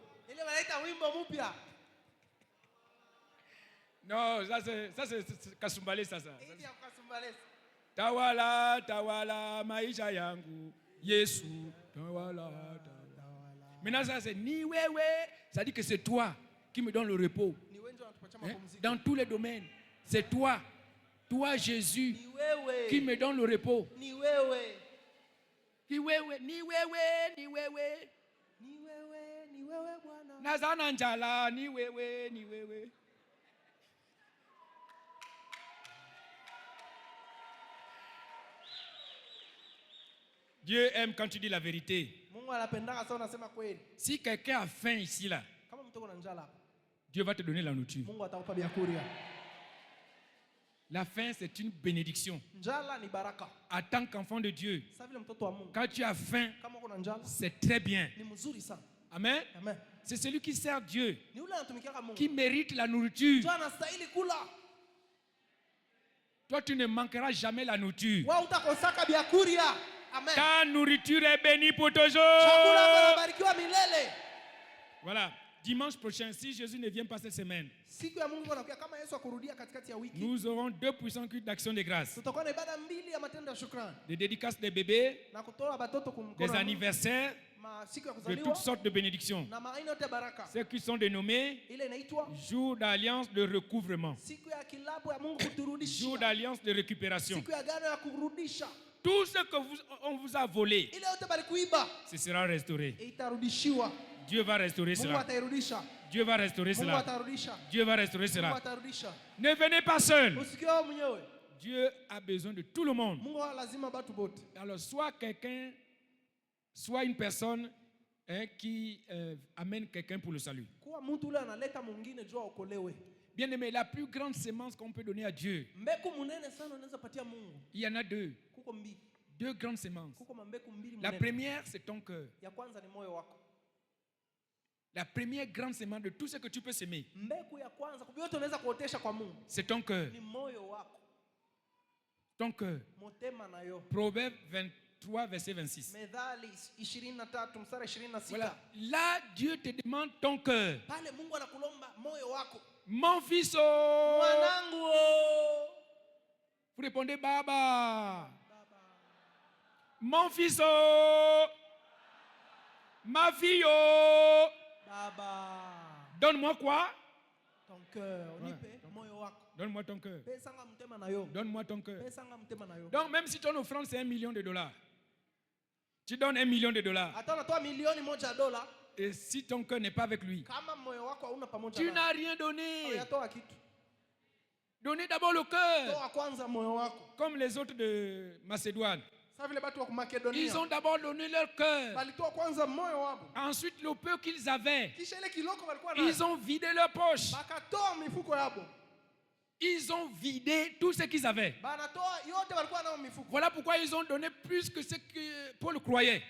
Speaker 3: Non, ça c'est Kasumbalé, ça. Tawala, maisha yangu, Yesu, tawala. Maintenant, ça c'est ni wewe, ça dit que c'est toi qui me donne le repos. Hein? Dans tous les domaines, c'est toi Jésus, qui me donne le repos. Ni wewe. Nazana njala, ni wewe. Dieu aime quand tu dis la vérité. Si quelqu'un a faim ici là, Dieu va te donner la nourriture. La faim, c'est une bénédiction. En tant qu'enfant de Dieu, quand tu as faim, c'est très bien. Amen. C'est celui qui sert Dieu qui mérite la nourriture. Toi, tu ne manqueras jamais la nourriture. Ta nourriture est bénie pour toujours. Voilà. Dimanche prochain, si Jésus ne vient pas cette semaine, nous aurons 2 puissants cultes d'action de grâce. Des dédicaces des bébés, des anniversaires, de toutes sortes de bénédictions. Ceux qui sont dénommés jour d'alliance de recouvrement, jour d'alliance de récupération. Tout ce qu'on vous a volé, ce sera restauré. Dieu va restaurer cela. Dieu va restaurer cela. Dieu va restaurer cela. Ne venez pas seul. Dieu a besoin de tout le monde. Alors, soit quelqu'un, soit une personne qui amène quelqu'un pour le salut. Bien aimé, la plus grande sémence qu'on peut donner à Dieu, il y en a 2. 2 grandes sémences. La première, c'est ton cœur. La première grande semence de tout ce que tu peux s'aimer, c'est ton cœur. Ton cœur. Proverbe 23, verset 26. Voilà. Là, Dieu te demande ton cœur. Mon fils.
Speaker 2: Mwanangu.
Speaker 3: Vous répondez Baba. Mon fils. Ma fille.
Speaker 2: Baba.
Speaker 3: Donne-moi quoi?
Speaker 2: Ton cœur.
Speaker 3: Ouais. Donne-moi ton cœur. Donne-moi ton cœur. Donc même si ton offrande c'est $1 million, tu donnes $1 million. Et si ton cœur n'est pas avec lui, tu n'as rien donné. Donnez d'abord le cœur. Comme les autres de Macédoine. Ils ont d'abord donné leur cœur. Ensuite, le peu qu'ils avaient, ils ont vidé leur poche. Ils ont vidé tout ce qu'ils avaient. Voilà pourquoi ils ont donné plus que ce que Paul croyait.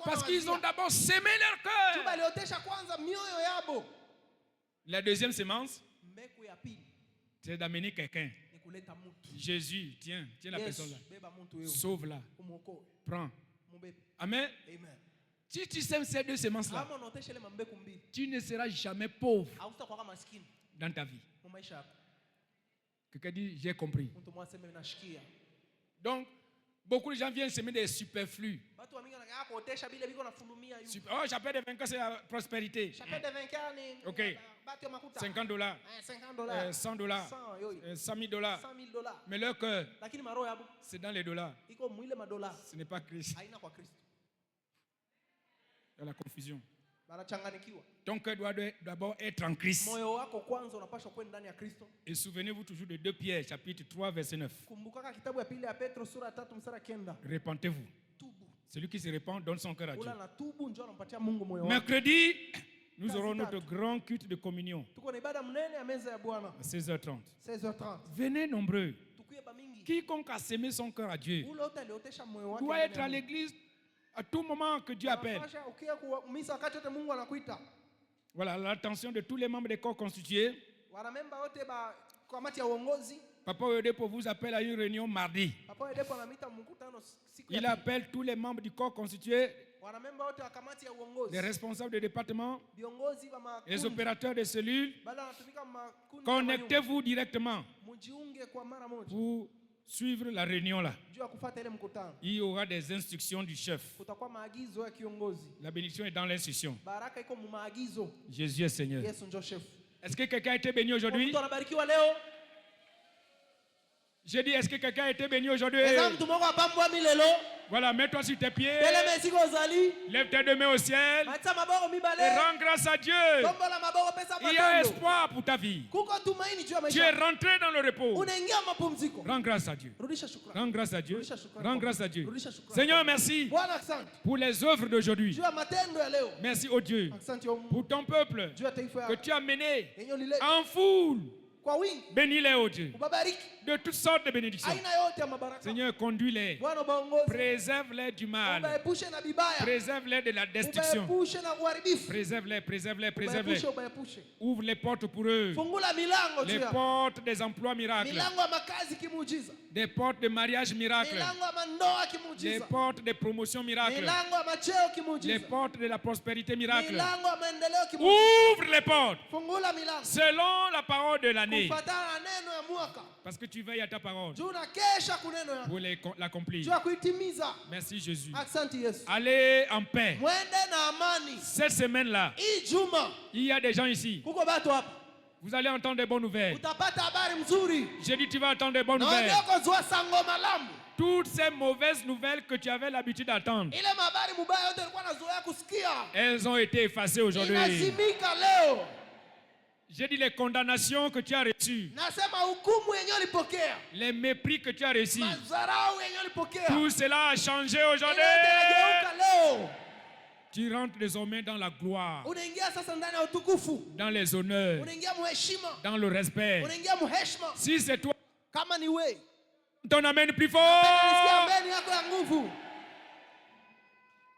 Speaker 3: Parce qu'ils ont d'abord sémé leur cœur. La deuxième semence, c'est d'amener quelqu'un. Jésus, tiens la personne là. Sauve-la. Prends. Amen. Si tu sèmes ces deux semences là, tu ne seras jamais pauvre dans ta vie. Quelqu'un dit, j'ai compris. Donc, beaucoup de gens viennent semer des superflus. Oh, j'appelle des vainqueurs, c'est la prospérité. Ok. $50, $100, $100,000. Mais leur cœur, c'est dans les dollars. Ce n'est pas Christ. Il y a la confusion. Ton cœur doit d'abord être en Christ. Et souvenez-vous toujours de 2 Pierre, chapitre 3, verset 9. Repentez-vous. Celui qui se repent donne son cœur à Dieu. Mercredi, nous aurons notre grand culte de communion à 16h30. Venez nombreux. Quiconque a sémé son cœur à Dieu doit être à l'église à tout moment que Dieu appelle. Voilà l'attention de tous les membres des corps constitués. Papa Oyedepo vous appelle à une réunion mardi. Il appelle tous les membres du corps constitué, les responsables de département, les opérateurs de cellules. Connectez-vous directement pour suivre la réunion là. Il y aura des instructions du chef. La bénédiction est dans l'instruction. Jésus est Seigneur. Est-ce que quelqu'un a été béni aujourd'hui? J'ai dit, est-ce que quelqu'un a été béni aujourd'hui? Voilà, mets-toi sur tes pieds. Lève tes deux mains au ciel. Et rends grâce à Dieu. Il y a espoir pour ta vie. Tu es rentré dans le repos. Rends grâce à Dieu. Rends grâce à Dieu. Rends grâce à Dieu. Seigneur, merci pour les œuvres d'aujourd'hui. Merci, oh Dieu, pour ton peuple que tu as mené en foule. Bénis-les, oh Dieu, de toutes sortes de bénédictions. Seigneur, conduis-les. Préserve-les du mal. Préserve-les de la destruction. Préserve-les, préserve-les, préserve-les. Ouvre les portes pour eux. Les portes des emplois miracles. Des portes de mariage miracle. Les portes de promotion miracle. Les portes de la prospérité miracle. Ouvre les portes selon la parole de l'année. Parce que tu veilles à ta parole pour l'accomplir. Merci Jésus. Allez en paix. Cette semaine-là, il y a des gens ici. Vous allez entendre des bonnes nouvelles. J'ai dit tu vas entendre des bonnes nouvelles. Toutes ces mauvaises nouvelles que tu avais l'habitude d'attendre, elles ont été effacées aujourd'hui. J'ai dit les condamnations que tu as reçues, les mépris que tu as reçus, tout cela a changé aujourd'hui. Tu rentres désormais dans la gloire, dans les honneurs, dans le respect. Si c'est toi, ton amène plus fort.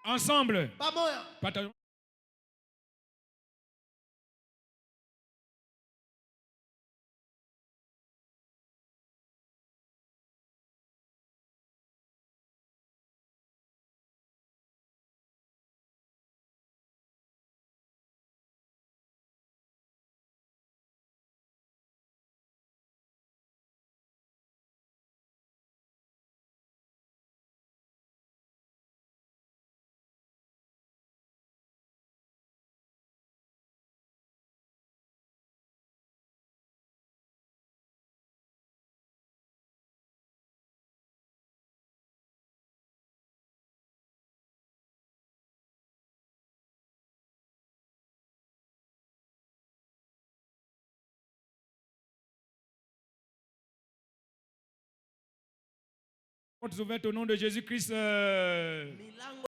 Speaker 3: Ensemble. Portes ouvertes au nom de Jésus-Christ.